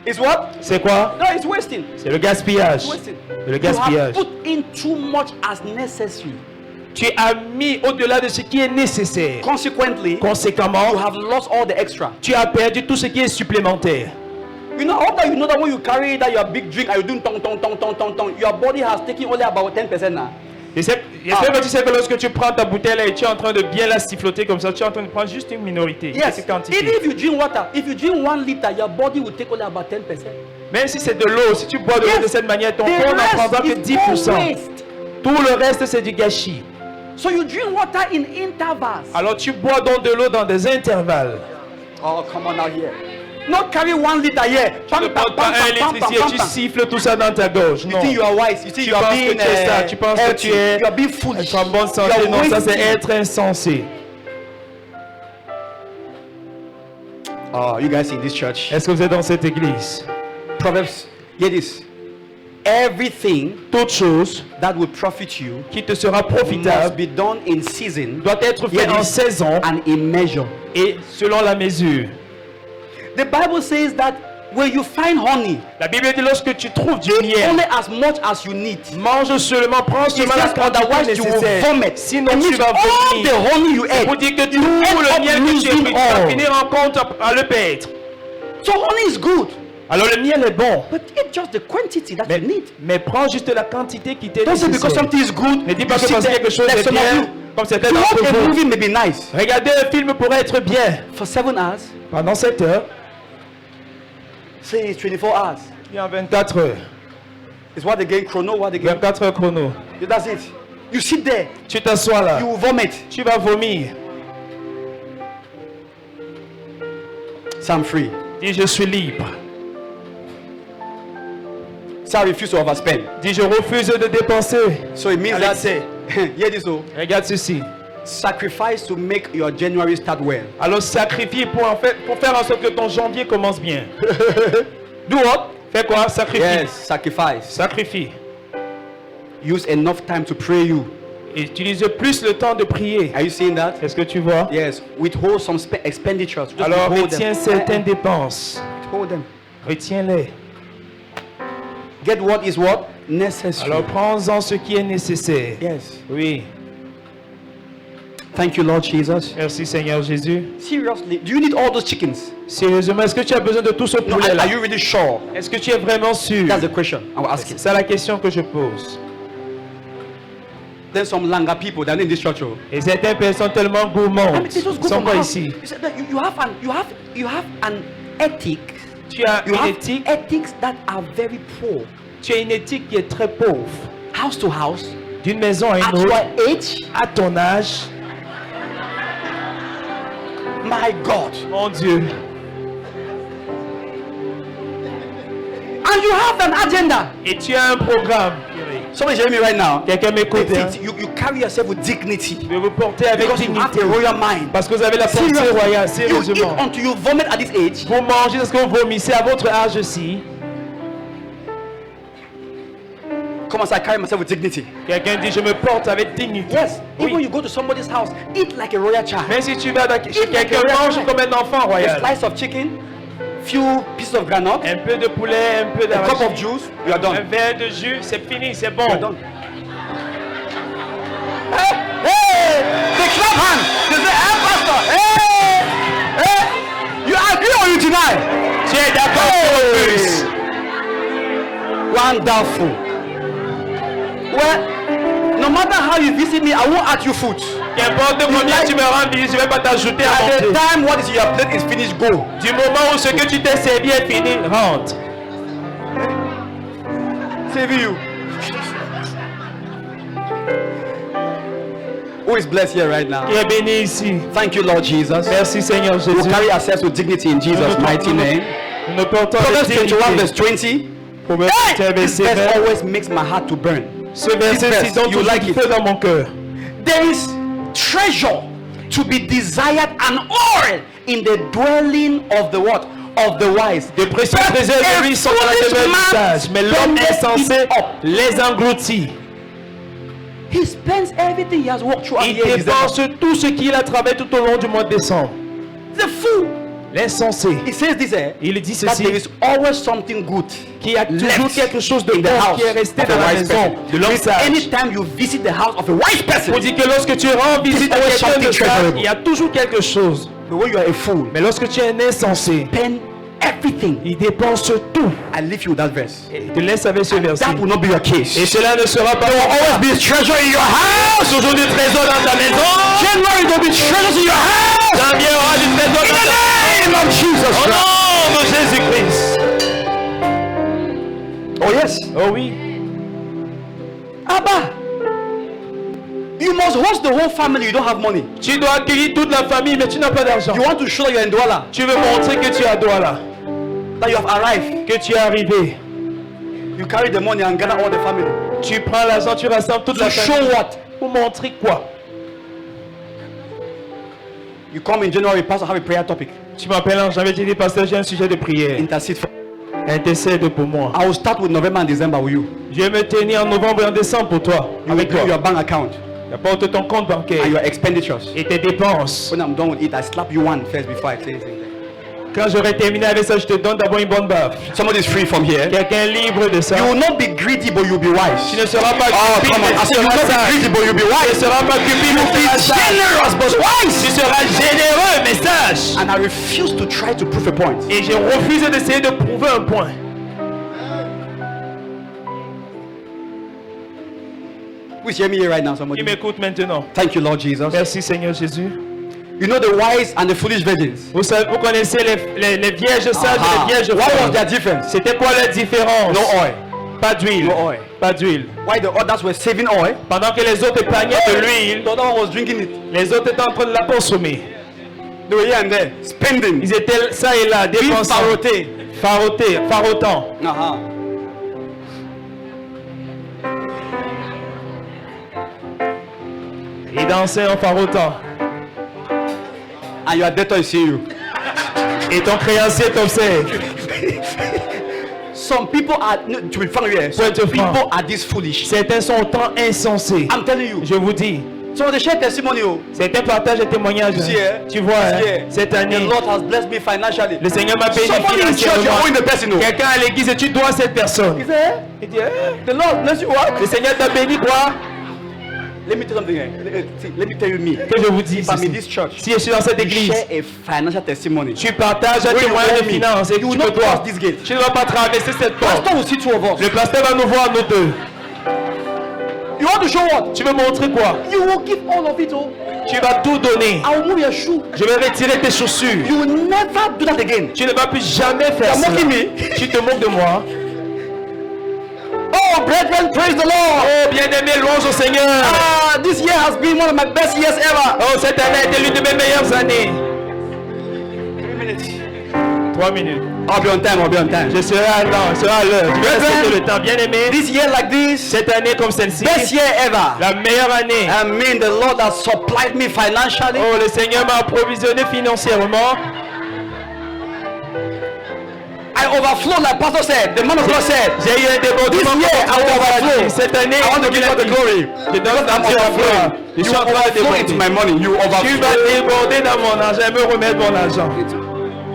Is what? C'est quoi? No, it's wasting. C'est le gaspillage. It's wasting. Le You gaspillage. have put in too much as necessary. Tu as mis au-delà de ce qui est nécessaire. Consequently, Conséquemment, you have lost all the extra. tu as perdu tout ce qui est supplémentaire. You know, how that you know that when you carry that your big drink and you do tong tong tong tong tong tong, your body has taken only about 10% now. J'espère que tu sais que lorsque tu prends ta bouteille et tu es en train de bien la siffloter comme ça, tu es en train de prendre juste une minorité. Yes. Cette quantité. Even if you drink water, if you drink 1 liter, your body will take only about 10%. Même si c'est de l'eau, si tu bois de l'eau Yes. de cette manière, ton The corps n'en prendra rest que is all 10%. waste. Tout le reste, c'est du gâchis. So you drink water in intervals. Alors tu bois donc de l'eau dans des intervalles. Oh, come on now here. Not carry 1 liter here. Tu ne portes pas 1 litre ici et tu siffles tout ça dans ta gorge. You Non. think you are wise. You think Tu you are penses being que tu es ça. Tu penses que healthy. tu es You are being foolish. en bonne You santé. are Non, ça c'est wasting. être insensé. Oh, you guys in this church. Est-ce que vous êtes dans cette église? Proverbs, hear this. Everything Toute chose that will profit you qui te sera must profitable be done in season doit être fait Hear en this. saison and in measure. et selon la mesure. The Bible says that when you find honey, La Bible dit lorsque tu trouves du eat miel, only as much as you need. mange seulement, prends It seulement la says quantité otherwise you will nécessaire. vomit. Sinon It tu means vas all the vomir. honey you Pour ate. dire que tout end le up miel que tu as losing pris, tu vas all. finir en compte à le perdre. So honey is good, Alors le miel est bon, but eat just the quantity that you need. mais prends juste la quantité qui t'est Don't say because nécessaire. something is good. Ne dis pas you que sit parce que there. quelque chose Like est some of bien, you. comme c'était To d'entre watch a vous. movie may be nice Regarder un film pourrait être bien. for 7 hours. Pendant 7 heures, Say it's 24 hours. il y a 24 heures. It's what again? Chrono, what again? 24 heures chrono. That's it. You sit there, Tu t'assois là, you will vomit. tu vas vomir. So I'm free. Dis je suis libre. So I refuse to overspend. Dis je refuse de dépenser. So it means Allez, that, c'est. hear this, oh, Regarde ceci. sacrifice to make your January start well. Alors sacrifie pour faire en sorte que ton janvier commence bien. Do what? Fais quoi? Sacrifie. Yes, sacrifice. Sacrifie. Use enough time to pray you. Et utilise plus le temps de prier. Are you seeing that? Est-ce que tu vois? Yes. Withhold some expenditures. Just Alors withhold retiens them. certaines dépenses. Withhold them. Retiens-les. Get what is what? Necessary. Alors prends-en ce qui est nécessaire. Yes. Oui. Thank you, Lord Jesus. Merci Seigneur Jésus. Seriously, do you need all those chickens? Sérieusement, est-ce que tu as besoin de tout ce No, poulet là? are you really sure? Est-ce que tu es vraiment sûr? That's the question I will ask you. C'est ça la question que je pose. There's some Langa people that are in this church. Oh. Et certaines personnes tellement I gourmandes mean, they just go sont from pas house. ici. You said that you have an ethic. Tu as You une have éthique. ethics that are very poor. Tu as une éthique qui est très pauvre. House to house, D'une maison à at une autre, your age, à ton âge, my God. mon Dieu. And you have an agenda. Et tu as un programme. Somebody hear me right now. Quelqu'un m'écoute. Hein? You carry yourself with dignity. De vous porter avec Because you have dignité. a royal mind. Parce que vous avez la pensée Seriously, royale, you eat sérieusement. until you vomit at this age. Vous mangez parce que vous vomissez à votre âge aussi. Come on, say, I carry myself with dignity. Quelqu'un dit je me porte avec dignité. Yes. Oui. Even you go to somebody's house, eat like a royal child. Même si tu vas chez Eat like quelqu'un, a royal mange child. comme un enfant A royal. slice of chicken, few pieces of granite, Un peu de poulet, un peu a cup of d'arachide, juice, you are un done. verre de jus, c'est fini, c'est bon. You are done. Hey, hey, they clap hands. They say, hey, pastor, hey, hey, you agree or you deny? Tu es d'accord sur le bus. Wonderful. Well, no matter how you visit me, I won't add you food. Qu'importe combien tu me rends visite, je ne vais pas t'ajouter à At the manger. time what is in your plate is finished, go. Du moment où ce que tu t'es servi est fini, rentre. Save you. Who is blessed here right now? Qui est béni ici. Thank you, Lord Jesus. Merci Seigneur We'll Jésus. carry ourselves with dignity in Jesus' mighty name. Nous portons Proverbs avec 21 verse dignité. 20. Proverbe Hey! 21, This verset verse 20. always makes my heart to burn. Ce verset verse, ci donne you toujours like du it. feu dans mon cœur. There is treasure to be desired and oil in the dwelling of the what? Of the wise. De précieux But trésors a de vie sont dans la foolish demeure du man sage, mais l'homme spendeth insensé it up. les engloutit. He spends everything he has worked through. Il dépense tout ce qu'il a travaillé tout au long du mois de décembre. The fool. L'insensé. He says this, Il dit that ceci, there is always something good qu'il y a toujours left quelque chose de in the bon house qui est resté of dans a la wise maison person. de l'homme sage. Anytime you visit the house of a wise person, Pour dire que lorsque tu rends visite à always quelqu'un de something sage, treasurable. il y a toujours quelque chose. but when you are a fool, Mais lorsque tu es un insensé, spend everything. il dépense tout. I leave you with that verse. Et te laisse avec ce verset. That will not be your case. Et cela ne sera pas There will always be treasure in your house. toujours du trésor dans ta maison. January there will be treasures in your house. Janvier aura du trésor In dans the ta name of Jesus Au Christ. nom de Jésus-Christ. Oh yes. Oh oui. Abba. You must host the whole family. You don't have money. Tu dois accueillir toute la famille, mais tu n'as pas d'argent. You want to show that you're in Douala. Tu veux montrer que tu es à Douala. that you have arrived. que tu es arrivé. You carry the money and gather all the family. Tu prends l'argent, tu rassembles toute To la show famille. what? Pour montrer quoi? You come in January, Pastor, have a prayer topic. Tu m'appelles en janvier, tu dis, pasteur, j'ai un sujet de prière. Intercede for. Intercède pour moi. I will start with November and December with you. Je vais me tenir en novembre et en décembre pour toi. You will Avec pay toi. your bank account Apporte ton compte bancaire and your expenditures. et tes dépenses. When I'm done with it, I slap you one first before I say anything. Quand j'aurai terminé avec ça, je te donne d'abord une bonne baffe. Somebody is free from here. Quelqu'un libre de ça. You will not be greedy, but you'll be wise. Tu ne seras pas Oh, cupide, come on. mais I tu said you will seras not be sage. greedy, but you'll be Tu ne wise. seras pas cupide, mais tu seras sage. Generous, but wise. Tu seras généreux, mais sage. And I refuse to try to prove a point. Et je refuse d'essayer de prouver un point. Who's hearing me here right now? Qui Somebody. m'écoute maintenant? Thank you, Lord Jesus. Merci Seigneur Jésus. You know the wise and the foolish virgins. Vous connaissez les vierges sages et les vierges What was folles. their difference? C'était quoi la différence? No oil. Pas d'huile. No oil. Pas d'huile. Why the others were saving oil? Pendant que les autres épargnaient de l'huile, The other one was drinking it. les autres étaient en train de la consommer. They were here and there, spending. Ils étaient ça et là, Being dépensant. Farotant. Ils dansaient en farotant. And your debtor is seeing you. Et ton créancier t'observe. Some people are, no, to be frank here, some Point of people franc. are this foolish. Certains sont autant insensés. I'm telling you. Je vous dis, So they share testimony. Oh. certains partagent des témoignages. You see, eh? Tu vois, You see, hein, eh? cette The année, Lord has blessed me financially. le Seigneur m'a béni Somebody in church, you're financièrement. owing the person. Oh. Quelqu'un à l'église et tu dois à cette personne. He said, Il dit, eh, the Lord bless you what? le Seigneur t'a béni quoi? Let me tell you something. See, let me tell you me. Que je vous dis, If I'm in ceci. this church, Si je suis dans cette you église, share a financial testimony. tu partages un When you témoignage owe de me, finances et you tu will me not dois. cross this gate. Tu ne vas pas traverser cette porte. Pastor will see two of us. Le pasteur va nous voir, nous deux. You want to show what? Tu veux montrer quoi? You will give all of it. Oh. Tu vas tout donner. I will move your shoe. Je vais retirer tes chaussures. You will never do that again. Tu ne vas plus jamais faire You're ça. mocking me. Tu te moques de moi. Oh, brethren, praise the Lord. Oh, bien-aimé, louange au Seigneur. Ah, this year has been one of my best years ever. Oh, cette année a été l'une de mes meilleures années. 3 minutes. 3 minutes. I'll be on time. I'll be on time. Je serai à l'heure. Je serai à l'heure. Je vais respecter le temps. Bien-aimé, This year like this, cette année comme celle-ci, best year ever. la meilleure année. I mean, the Lord has supplied me financially. Oh, le Seigneur m'a approvisionné financièrement. I overflow, like Pastor said. The man of God said. J'ai eu un débordement. This year, I will overflow. Cette année, I want to give God the glory. Je donne Because I'm à Dieu la gloire. overflowing. Je You suis en train de overflow into déborder. my money. You Tu vas overflow. déborder dans mon argent et me remettre mon argent.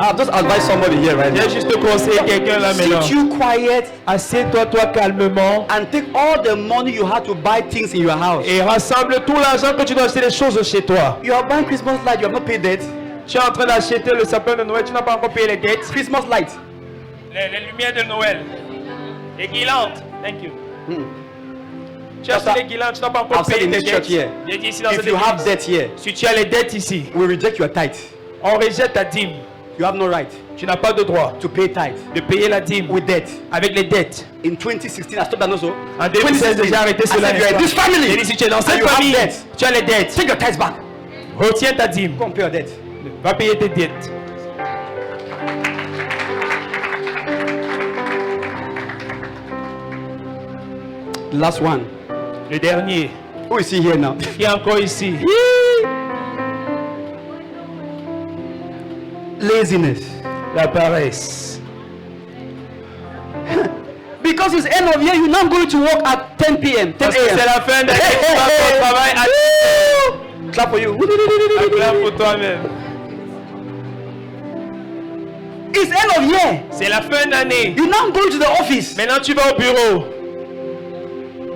I've just advised somebody here right now. J'ai juste conseillé quelqu'un là maintenant. Sit you quiet Assieds-toi, toi calmement, and take all the money you had to buy things in your house. et rassemble tout l'argent que tu dois acheter des choses chez toi. You are buying Christmas light. You have not paid debt. Tu es en train d'acheter le sapin de Noël, tu n'as pas encore payé les dettes. Christmas light. Les lumières de Noël. Les guirlandes. Thank you. Tu as acheté Pastor, les guirlandes, tu n'as pas encore I've said payé in les this church dettes. here, J'ai dit ici dans if cette you have église, debt here, si tu as les dettes ici, we reject your tithe. on rejette ta dîme. You have no right Tu n'as pas de droit to pay tithe de payer la dîme with debt. avec les dettes. In 2016, I stopped that also. En 2016, j'ai arrêté I cela. said, you are in this family. J'ai dit, si tu es dans And cette you have famille, debt. tu as les dettes. Take your tithes back. Retiens ta dîme. Go and pay your debt. Va payer tes dettes. Last one. Le dernier, Who is he here now? qui est encore ici. Laziness. La paresse. Because it's end of year, you're not going to work at 10 p.m. 10 Parce que c'est a.m. la fin d'année, tu vas au travail à Clap for you. Acclame pour toi-même. It's end of year. C'est la fin d'année. You're not going to the office Maintenant, tu vas au bureau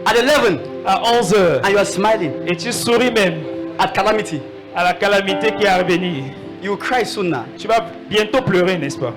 at 11 à 11h and you are smiling et tu souris même at calamity. à la calamité qui est à venir. You will cry soon now. Tu vas bientôt pleurer, n'est-ce pas?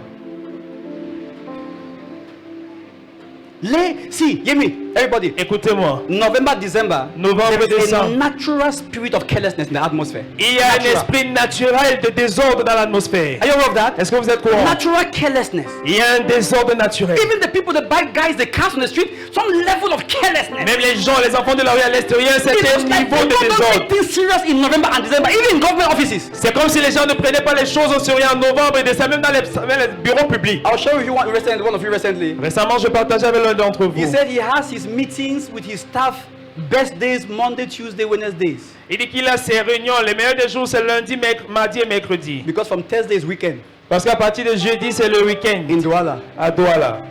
See, hear me. Everybody. Écoutez-moi. November, December. Novembre, There is a décembre. natural spirit of carelessness in the atmosphere. Il y a un Natural. esprit naturel de désordre dans l'atmosphère. Are you aware of that? Est-ce que vous êtes courant? Natural carelessness. Il y a un désordre naturel. Even the people that buy guys, the cars on the street, some level of carelessness. Même les gens, les enfants de la rue à l'extérieur, c'est It's un like niveau people de don't désordre. take things serious in November and December, even in government offices. C'est comme si les gens ne prenaient pas les choses au sérieux en novembre et décembre, même dans les bureaux publics. I'll share with you one of you recently. Récemment, je partageais avec l'un d'entre He vous. said he has his meetings with his staff best days Monday, Tuesday, Wednesdays. Il dit qu'il a ses réunions. Les meilleurs des jours, c'est lundi, mardi et mercredi. Because from Thursday is weekend Parce qu'à partir de jeudi, c'est le week-end in Douala. à Douala.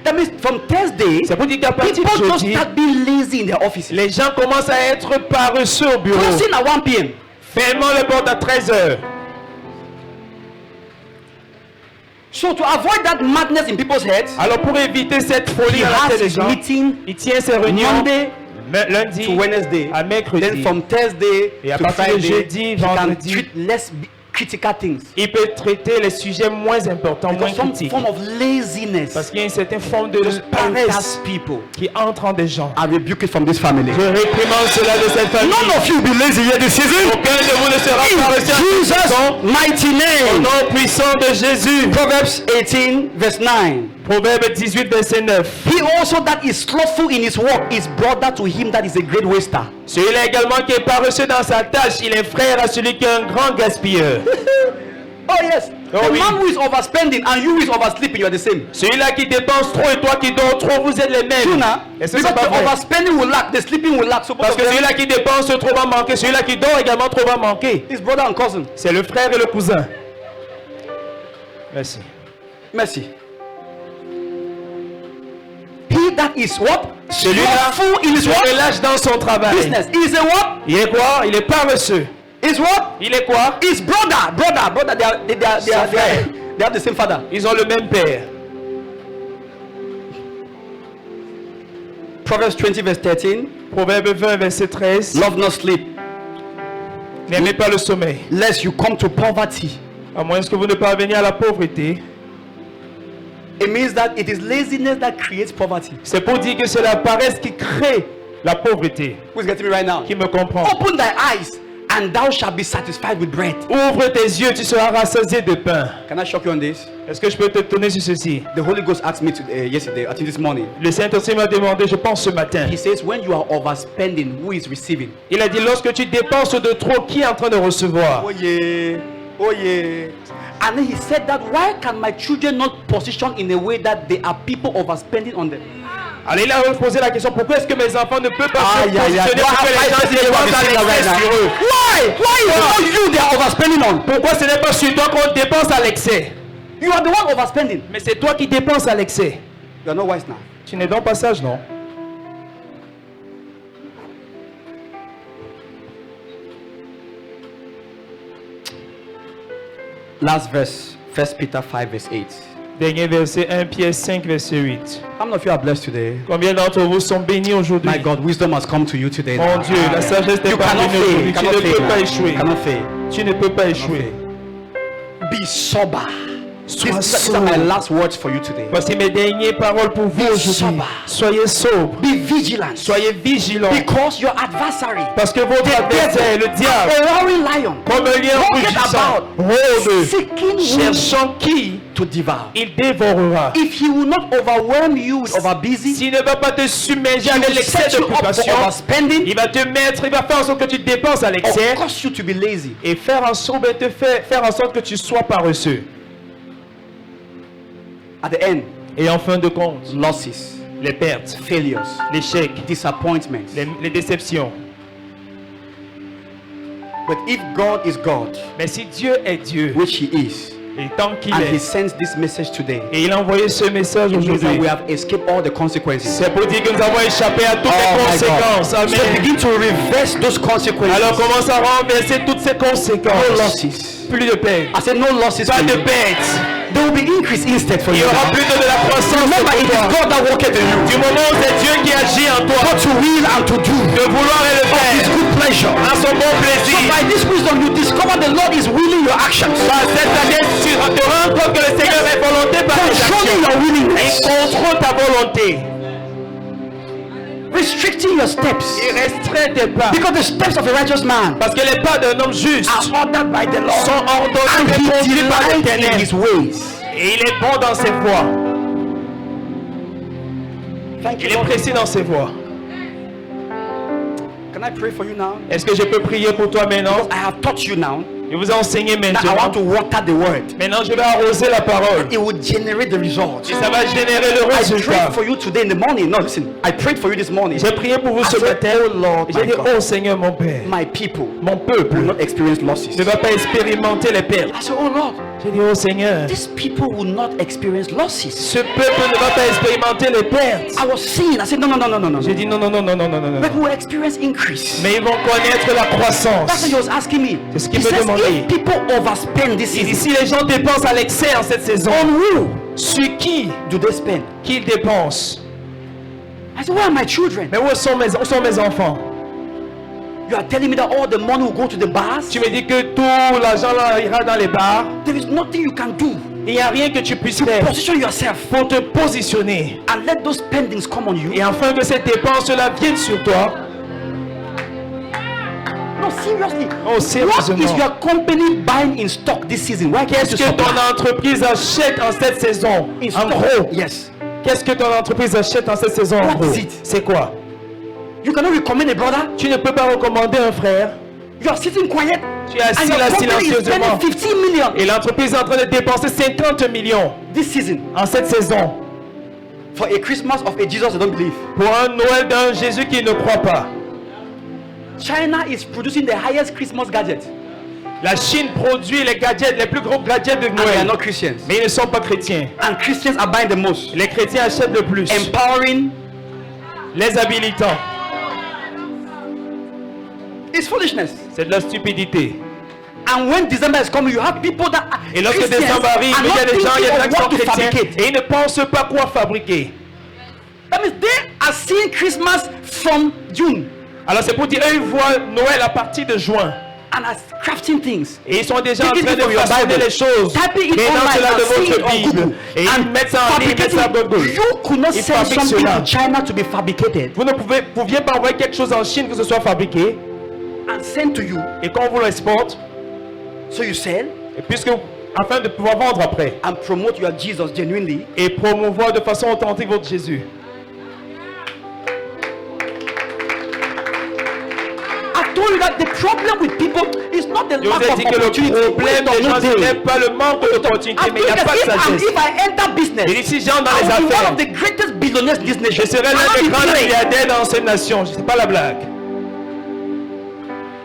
That means from Thursday, C'est pour dire qu'à partir people de just jeudi, start being lazy in their offices. les gens commencent à être paresseux au bureau. Closing at 1 p.m. Fermons les portes à 13h. So to avoid that madness in people's heads, Alors pour éviter cette folie he à la has tête des his gens, meeting il tient ses réunions Monday lundi to Wednesday. à mercredi. Then from Thursday Et à to partir de Friday, jeudi, he can vendredi, treat less critical things. Il peut traiter les sujets moins importants, moins Because some critiques. form of laziness Parce qu'il y a une certaine forme de just paresse enters people. qui entre en des gens. I rebuke it from this family. Je réprimande cela de cette famille. None of you will be lazy here this season. Aucun de vous ne sera In paresseux en Jesus' cette saison. mighty Au name. nom puissant de Jésus. Proverbs 18 verse 9. Proverbe 18, verset 9. He also that is slothful in his work is brother to him that is a great waster. Celui-là également qui est paresseux dans sa tâche, il est frère à celui qui est un grand gaspilleur. Oh yes. Oh the oui. man who is overspending and you who is oversleeping, you are the same. Celui-là qui dépense trop et toi qui dors trop, vous êtes les True mêmes. now. Est-ce que Because c'est pas the vrai? overspending will lack, the sleeping will lack. So both Parce of que them, celui-là qui dépense trop va manquer, celui-là qui dort également trop va manquer. his brother and cousin. C'est le frère et le cousin. Merci. Merci. He that is what? Celui-là Slothful in his se what? relâche dans son travail. Business. He is a what? Il est quoi? Il est paresseux. Is what? Il est quoi? His brother. They have the same father. Ils ont le même père. Proverbs 20 verse 13. Proverbe 20, verset 13. Love not sleep, N'aimez pas le sommeil, lest you come to poverty. à moins que vous ne parveniez à la pauvreté. It means that it is laziness that creates poverty. C'est pour dire que c'est la paresse qui crée la pauvreté. Who's getting me right now? Qui me comprend? Open thy eyes, and thou shalt be satisfied with bread. Ouvre tes yeux, tu seras rassasié de pain. Can I shock you on this? Est-ce que je peux te donner sur ceci? The Holy Ghost asked me yesterday, I think this morning. Le Saint-Esprit m'a demandé, je pense ce matin. He says, when you are overspending, who is receiving? Il a dit, lorsque tu dépenses de trop, qui est en train de recevoir? Oh yeah, oh yeah. And then he said that, why can my children not position in a way that they are people overspending on them? Alors il a posé la question, pourquoi est-ce que mes enfants ne peuvent pas se Aïe, aïe, aïe. positionner pour que les gens dépensent à l'excès sur eux? Why is it not you they are overspending on? Pourquoi ce n'est pas sur toi qu'on dépense à l'excès? You are the one overspending. Mais c'est toi qui dépenses à l'excès. You are not wise now. Tu n'es donc pas sage, non? Last verse, 1 Peter 5 verse 8. Dernier verset, 1 Pierre 5, verset 8. How many of you are blessed today? Combien d'entre vous sont bénis aujourd'hui? My God, wisdom has come to you today. Mon Dieu, la sagesse You n'est pas cannot venue fail. aujourd'hui. Tu Cannot ne peux fail. pas now. échouer. Cannot fail. Tu ne peux pas échouer. Be sober. Sois These are my sobre. last words for you today. Voici mes dernières paroles pour vous Be aujourd'hui. sober. Soyez sobre. Be vigilant. Soyez vigilants. Because your adversary, Parce que votre adversaire, le diable, a roaring lion, comme un lion walketh rugissant, about, rôde, seeking whom cherchant qui to devour. il dévorera. If he will not overwhelm you with overbusy, S'il ne va pas te submerger he avec will l'excès set de you up for préoccupation, overspending il va te mettre, il va faire en sorte que tu dépenses à or l'excès cause you to be lazy. et faire en sorte que tu sois paresseux. At the end, Et en fin de compte, losses, les pertes, failures, l'échec, disappointments. les déceptions. But if God is God, Mais si Dieu est Dieu, which he is, et tant qu'il and he est, sends this message today, et il a envoyé ce message it means that aujourd'hui, we have escaped all the consequences. c'est pour dire que nous avons échappé à toutes Oh les my conséquences. God. So Amen. begin to reverse those consequences. Alors commence à renverser toutes ces No conséquences. losses. Plus de pertes. I said no losses. Pas for de you. pertes. There will be increase instead for Il y you. aura plutôt de la croissance. Remember, it is pour toi. God that worketh in you. Du moment où c'est Dieu qui agit en toi, God to will and to do de vouloir et de of his faire, good pleasure. à son bon So plaisir. by this wisdom, you discover the Lord is willing your actions, Par cette année, tu te rends compte que le Seigneur est volonté par tes controlling actions. your willingness. Et steps. contrôle ta volonté. Restricting your steps. Il restreint tes pas. Because the steps of a righteous man Parce que les pas d'un homme juste are ordered by the Lord. sont ordonnés And et he conduits par delights in l'Éternel. his ways. Et il est bon dans ses voies. Thank Il you, est Lord. précis dans ses voies. Can I pray for you now? Est-ce que je peux prier pour toi maintenant? I have taught you now. Je vous ai enseigné Now I maintenant. want to water the word. Maintenant, je vais arroser la parole. It will generate the results. Et ça va générer le I prayed résultat. for you today in the morning. No, listen. I prayed for you this morning. J'ai prié pour vous I ce said, matin. oh Lord, J'ai my dit, God, oh Seigneur mon Père, my people mon peuple will not experience losses. ne va pas expérimenter les pertes. I said, oh Lord, J'ai dit, oh Seigneur, these people will not experience losses. ce peuple ne va pas expérimenter les pertes. I was seeing. I said, no. J'ai dit, non. But we will experience increase. Mais ils vont connaître la That's what croissance. he was asking me. C'est ce He qu'il me says, demandait. if people overspend this Il dit, season, si les gens dépensent à l'excès en cette saison, on who sur qui do they spend? qu'ils dépensent? I said, where are my children? Mais où sont mes enfants? You are telling me that all the money will go to the bars? Tu me dis que tout l'argent là ira dans les bars. There is nothing you can do. Il n'y a rien que tu puisses faire Position yourself pour te positionner. and let those spendings come on you. Et afin que cette dépense là vienne sur toi. No, seriously. Oh, What is sérieusement. your company buying in stock this season? Why can't Qu'est-ce you que ton supply? entreprise achète en cette saison? In En stock. gros, Yes. qu'est-ce que ton entreprise achète en cette saison? En What gros, is it? c'est quoi? You cannot recommend a brother. Tu ne peux pas recommander un frère. You are sitting quiet. Tu es assis And your là company is silencieusement. spending 15 million Et l'entreprise est en train de dépenser 50 millions this season en cette saison for a Christmas of a Jesus they don't believe. pour un Noël d'un Jésus qui ne croit pas. China is producing the highest Christmas gadget. La Chine produit les gadgets, les plus gros gadgets de And they are Noël. not Christians. Mais ils ne sont pas chrétiens. And Christians are buying the most. Les chrétiens achètent le plus. Empowering. Les habilitants. It's foolishness. C'est de la stupidité. And when December is coming, you have people that are Et lorsque Christians décembre arrive, are il y a not des gens, il y a des gens thinking qui of sont what to chrétiens fabricate. et ils ne pensent pas quoi fabriquer. That means they are seeing Christmas from June Alors c'est pour dire, eux, ils voient Noël à partir de juin. and are crafting things. Et ils sont déjà en Take it train de from your façonner Bible. les choses. Typing it Maintenant, online cela de and seeing votre it on Bible. Google. Et ils mettent ça en ligne, ils mettent ça à Google. You could not Ils send fabriquent something cela. to China to be fabricated Vous ne pouviez pas envoyer quelque chose en Chine que ce soit fabriqué. and sent to you. Et quand on vous l'exporte, So you sell et puisque afin de pouvoir vendre après and promote your Jesus genuinely. et promouvoir de façon authentique votre Jésus. I told you that the problem with people is not the Je vous lack ai of dit que le opportunity. problème des gens, ce n'est pas le manque d'opportunité, I mais il n'y a told pas de you that sagesse. if I enter business, Et si j'entre dans I les will be one affaires, of the greatest billionaires in this nation. je serai I'm l'un not des grands playing. milliardaires dans cette nation. Ce n'est pas la blague.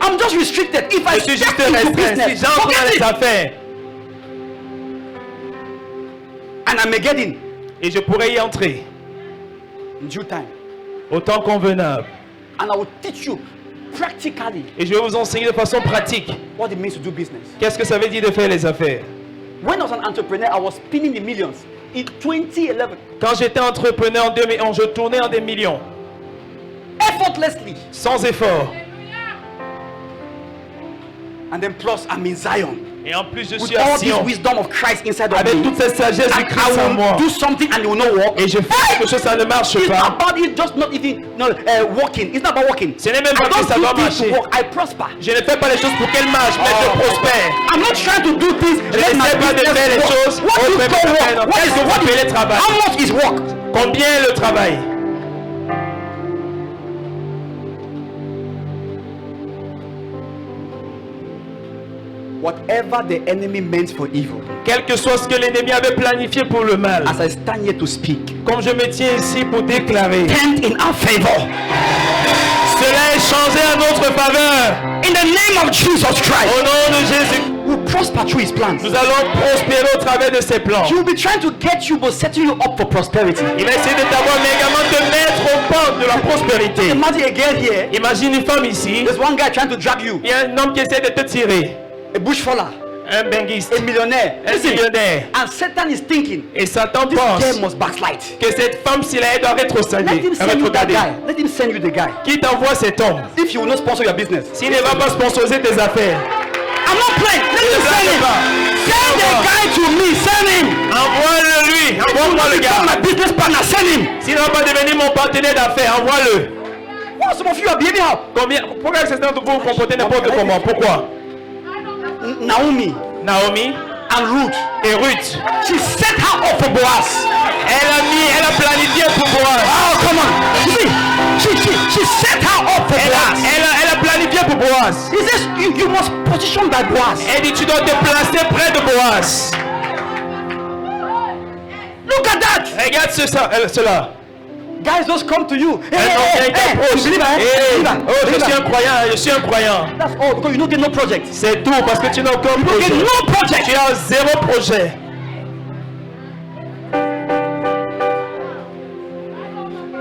I'm just restricted. If I Je suis juste step into restreint. Si business, j'entre dans forget les it. affaires And I may get in et je pourrais y entrer due time. au temps convenable. And I will teach you practically Et je vais vous enseigner de façon pratique what it means to do business. qu'est-ce que ça veut dire de faire les affaires. When I was an entrepreneur, I was spinning the millions. In 2011, Quand j'étais entrepreneur en 2011, je tournais en des millions, effortlessly. sans effort. And then plus, I'm in Zion. Et en plus, je With suis à all this Sion, wisdom of Christ inside of avec me. toute cette sagesse du And Christ en I moi. will do something and it will not work. Et je fais quelque chose, ça ne marche It's not pas. about it just not even working. It's not about working. Ce n'est même I pas que don't ça do doit things to marcher. work. I prosper. Je ne fais pas les choses pour qu'elles marchent, mais je prospère. I'm not trying to do things. Je n'essaie pas de faire les choses What au is même called temps. work? What is Qu'est-ce que vous what appelez is travail? How much is work? Combien est le travail? Whatever the enemy meant for evil, Quel que soit ce que l'ennemi avait planifié pour le mal, as I stand here to speak, comme je me tiens ici pour déclarer, turned in our favor. cela est changé à notre faveur. In the name of Jesus Au Christ, nom de Jésus, we prosper through His plans. nous allons prospérer au travers de ses plans. He will be trying to get you, but setting you up for prosperity. Il va essayer de t'avoir, mais également de te mettre au pan de la prospérité. Imagine a girl here. Imagine une femme ici, There's one guy trying to drag you, il y a un homme qui essaie de te tirer, a bush faller, un benguiste, a millionaire. un Listen, millionnaire. and Satan is thinking Et Satan this pense girl must backslide. que cette femme-ci là, elle doit Let rétrograder. him send you that guy. Let him send you the guy. Qui t'envoie cet homme? If you will not sponsor your business, S'il ne va pas sponsoriser tes affaires, I'm not playing. Let ne me send blague him. pas. Send the guy to me. Send him. Envoie-le lui, Let Envoie-moi le gars. My business partner, send him. S'il ne va pas devenir mon partenaire d'affaires, envoie-le. Why some of you are behaving how? Pourquoi certains de vous vous comportez n'importe comment? Pourquoi? Naomi Naomi and Ruth. et Ruth, She set her up for Boaz. elle a planifié pour Boaz. Oh, come on. You see, she set her up for Boaz. Elle a planifié pour Boaz. He says, you must position by Boaz. Elle dit, tu dois te placer près de Boaz. Look at that. Regarde cela. Guys just come to you. Hey, Elle t'approche. you believer, Hey, believer, oh, je believer. suis un croyant. That's all because you don't get no project. C'est tout parce que tu n'as aucun You don't get projet. no project. Tu as zéro projet.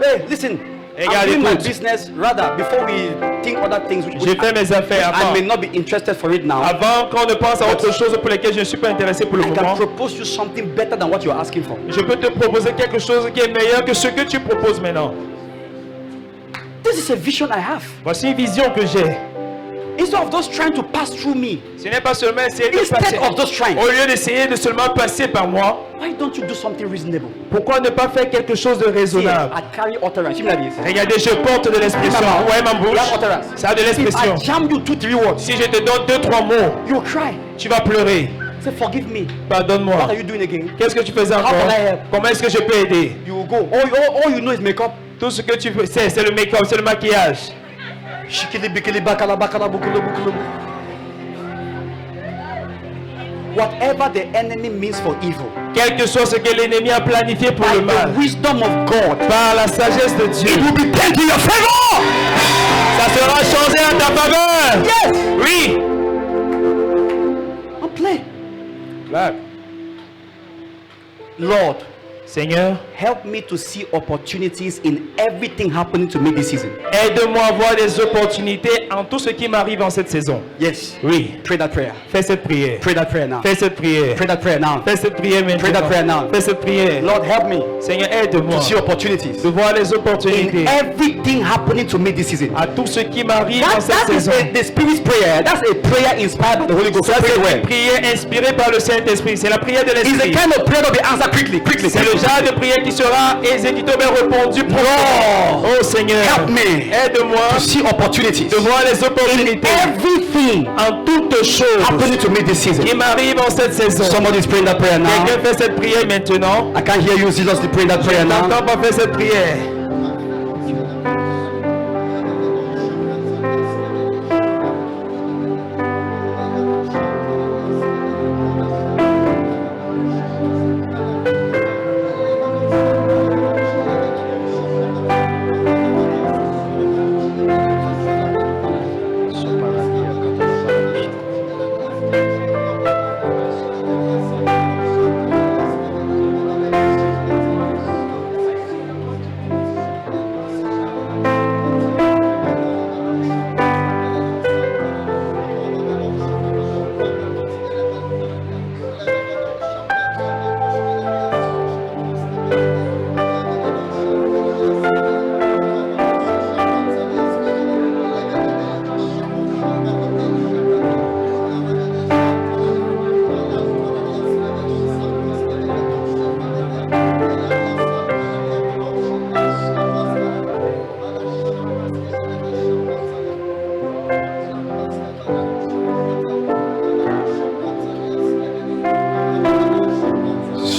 Hey, listen. Regarde, I'm doing my écoute. business rather before we think other things which J'ai fait mes affaires I avant. may not be interested for it now. Avant qu'on ne pense à autre chose pour lesquelles je ne suis pas intéressé pour le I can moment, propose you something better than what you're asking for. je peux te proposer quelque chose qui est meilleur que ce que tu proposes maintenant. This is a vision I have. Voici une vision que j'ai. Instead of those trying to pass through me, Ce n'est pas seulement essayer de passer. instead of those trying, Au lieu d'essayer de seulement passer par moi, why don't you do something reasonable? pourquoi ne pas faire quelque chose de Here, raisonnable? I carry utterance. You know this. Regardez, je porte de l'expression. Remember, Vous voyez ma you have bouche? utterance. Ça a de If l'expression. I jam you 2-3 words, Si je te donne 2-3 mots, you'll cry. tu vas pleurer. Say, forgive me. What Pardonne-moi. are you doing again? Qu'est-ce que tu faisais How encore? can I help? Comment est-ce que je peux aider? You will go. All you know is makeup. Tout ce que tu fais, c'est le make-up, c'est le maquillage. Shikili bikili bakala bakala bukulu bukulu. Whatever the enemy means for evil, Quel que soit ce que l'ennemi a planifié pour by le mal, the wisdom of God, par la sagesse de Dieu, it will be turned to your favor. ça sera changé en ta faveur. Yes. Oui. Don't play. Lord, Seigneur, help me to see opportunities in everything happening to me this season. aide-moi à voir des opportunités en tout ce qui m'arrive en cette saison. Yes. Oui. Pray that prayer. Fais cette prière. Pray that prayer now. Fais cette prière. Pray that prayer now. Fais cette prière Pray that prayer maintenant. now. Fais cette prière. Lord, help me Seigneur, aide-moi to see opportunities de voir les in opportunités everything happening to me this season. à tout ce qui m'arrive en cette That is saison. the Spirit's prayer. That's a prayer inspired by the Holy Ghost. Ça, Pray c'est well. une prière inspirée par le Saint-Esprit. C'est la prière de It's the l'Esprit. kind of prayer that will be answered quickly. C'est le genre de prière qui sera exécutée mais répondue pour Lord, Oh Seigneur, help me aide-moi to see opportunities de voir les in opportunités everything en toutes choses happening to me this season. qui m'arrivent en cette saison. Somebody's praying that prayer now. Quelqu'un fait cette prière maintenant. I can't hear you zealously praying that prayer now. N'entends pas faire cette prière.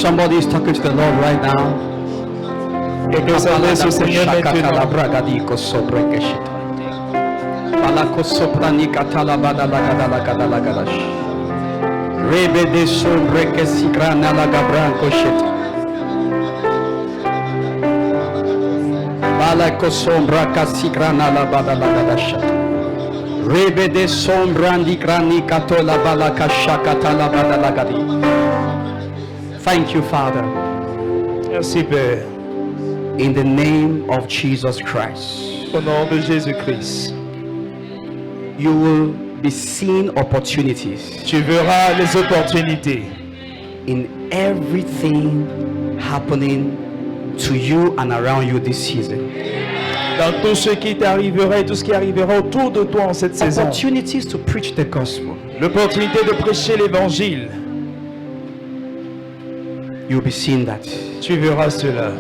Somebody is talking to the Lord right now. Quelqu'un s'adresse au Seigneur maintenant. Rebe sombrandi grani katola balaka shakatala badalagadi. Thank you, Father, Merci Père. in the name of Jesus Christ. Au nom de Jésus-Christ. You will be seeing opportunities Tu verras les opportunités in everything happening to you and around you this season. dans tout ce qui t'arrivera et tout ce qui arrivera autour de toi en cette saison. Opportunities to preach the gospel. L'opportunité de prêcher l'évangile. You'll be seeing that. Tu verras cela.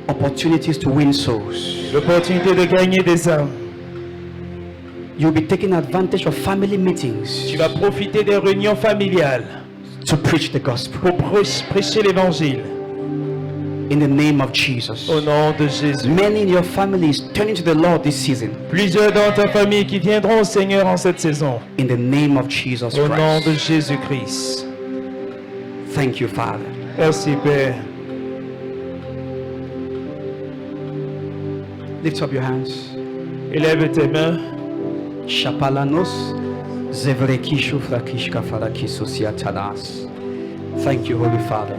Opportunities to win souls. L'opportunité de gagner des âmes. You'll be taking advantage of family meetings Tu vas profiter des réunions familiales to preach the gospel. pour prêcher l'évangile. In the name of Jesus. Au nom de Jésus. Many in your family is turning to the Lord this season. Plusieurs dans ta famille qui viendront au Seigneur en cette saison. In the name of Jesus Au nom de Christ. Jésus-Christ. Thank you, Father. Merci Père. Lift up your hands. Élève tes mains. Shapalanos Zevrekishu Frakishka Farakisosiatanas. Thank you, Holy Father.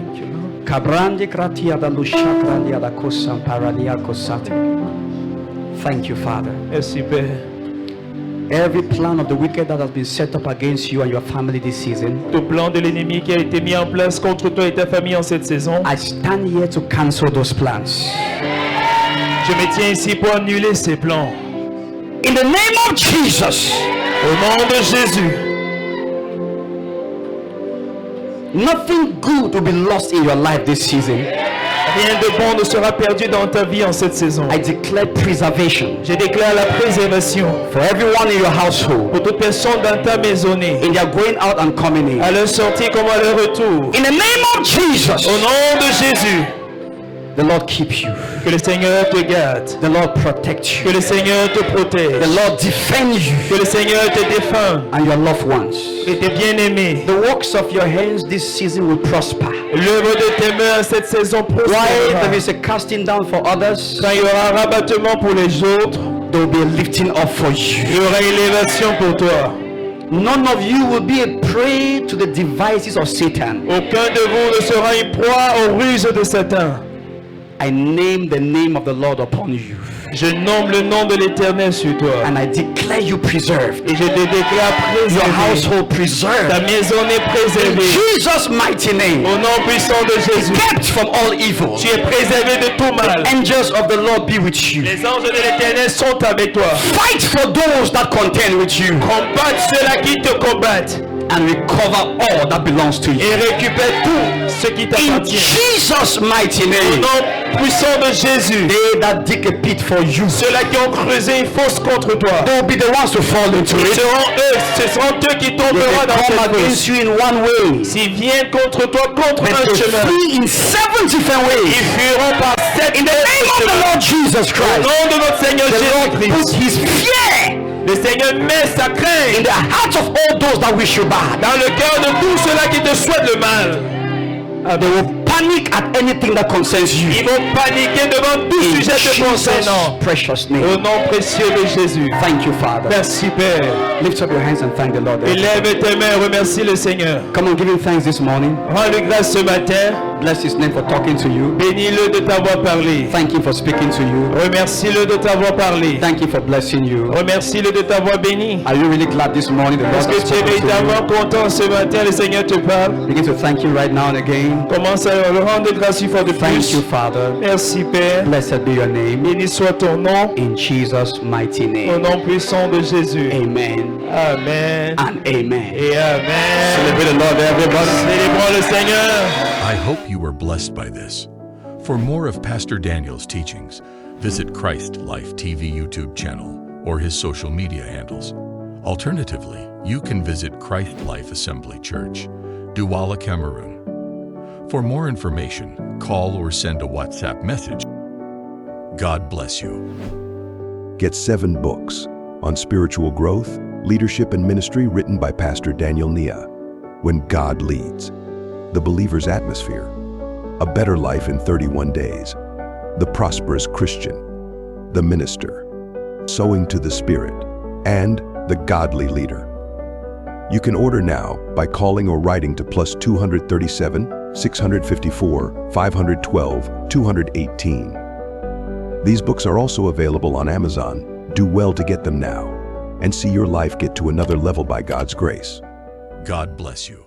Kabrandi Kratia da Lushakralia da Kosam Paralia Kosate. Thank you, Father. Merci Père. Every plan of the wicked that has been set up against you and your family this season, Tout plan de l'ennemi qui a été mis en place contre toi et ta famille en cette saison. I stand here to cancel those plans. Je me tiens ici pour annuler ces plans. In the name of Jesus. Au nom de Jésus. Nothing good will be lost in your life this season. Rien de bon ne sera perdu dans ta vie en cette saison. I declare preservation Je déclare la préservation for everyone in your household, pour toute personne dans ta maisonnée, in their going out and coming in. à leur sortie comme à leur retour. In the name of Jesus, Au nom de Jésus, the Lord keep you. que le Seigneur te garde, The Lord protect que you. le Seigneur te The protège, Lord defend you que le Seigneur te défende and your loved ones. et tes bien-aimés. The works of your hands this season will prosper. L'œuvre de tes mains cette saison While prospérera. there is a casting down for others, Quand il y aura un rabattement pour les autres, there will be a lifting up for you. il y aura élévation pour toi. None of you will be a prey to the devices of Satan. Aucun de vous ne sera une proie aux ruses de Satan. I name the name of the Lord upon you, Je nomme le nom de l'Éternel sur toi. and I declare you preserved. Et je te déclare Your préservé. household Ta preserved. maison est In préservée. Jesus' mighty name, Au nom puissant de Jésus. kept from all evil. Tu es préservé de tout mal. Angels of the Lord be with you. Les anges de l'Éternel sont avec toi. Fight for those that contend with you, Combatte ceux-là qui te combattent. and recover all that belongs to you. Et récupère tout ce qui In t'appartient. Jesus' mighty Au name, nom puissant de Jésus. they that dig a pit for you, Ceux-là qui ont creusé une fosse contre toi. they will be the ones to fall into Ce it. seront eux qui They tomberont dans come cette against fosse. you in one way, S'ils viennent contre toi, contre but un they chemin, flee in 7 different ils ways. fuiront par sept In the name of the chemins. Lord Jesus Au Christ, nom de notre Seigneur the Lord put Jésus-Christ. his fear Le Seigneur met sa in crainte the hearts of all those that wish you bad. dans le cœur de tous ceux-là qui te souhaitent le mal. They will panic at anything that concerns you. Ils vont paniquer devant tout In sujet te Jesus' concernant. precious Au name. nom précieux de Jésus. Thank you, Father. Merci Père. Lift up your hands and thank the Lord. Élève tes mains, remercie le Seigneur. Come on, give him thanks this morning. Rends-lui grâce ce matin. Bless his name for talking to you. Bénis-le de t'avoir parlé. Thank him for speaking to you. Remercie-le de t'avoir parlé. Thank him for blessing you. Remercie-le de t'avoir béni. Are you really glad this morning the Lord Est-ce has que tu es spoken to véritablement content ce matin, le Seigneur te parle? you? Begin to thank him right now and again. Commence à le rendre grâce une fois de Thank plus. you, Father. Merci Père. Blessed be your name. Béni soit ton nom. In Jesus' mighty Au name. nom puissant de Jésus. Amen Amen. and amen. Et Amen. Celebrate the Lord, everybody. Célébrons le Seigneur. I hope you were blessed by this. For more of Pastor Daniel's teachings, visit Christ Life TV YouTube channel or his social media handles. Alternatively, you can visit Christ Life Assembly Church, Douala, Cameroon. For more information, call or send a WhatsApp message. God bless you. Get 7 books on spiritual growth, leadership, and ministry written by Pastor Daniel Nia. When God Leads, The Believer's Atmosphere, A Better Life in 31 Days, The Prosperous Christian, The Minister, Sowing to the Spirit, and The Godly Leader. You can order now by calling or writing to +237 654 512 218. These books are also available on Amazon. Do well to get them now and see your life get to another level by God's grace. God bless you.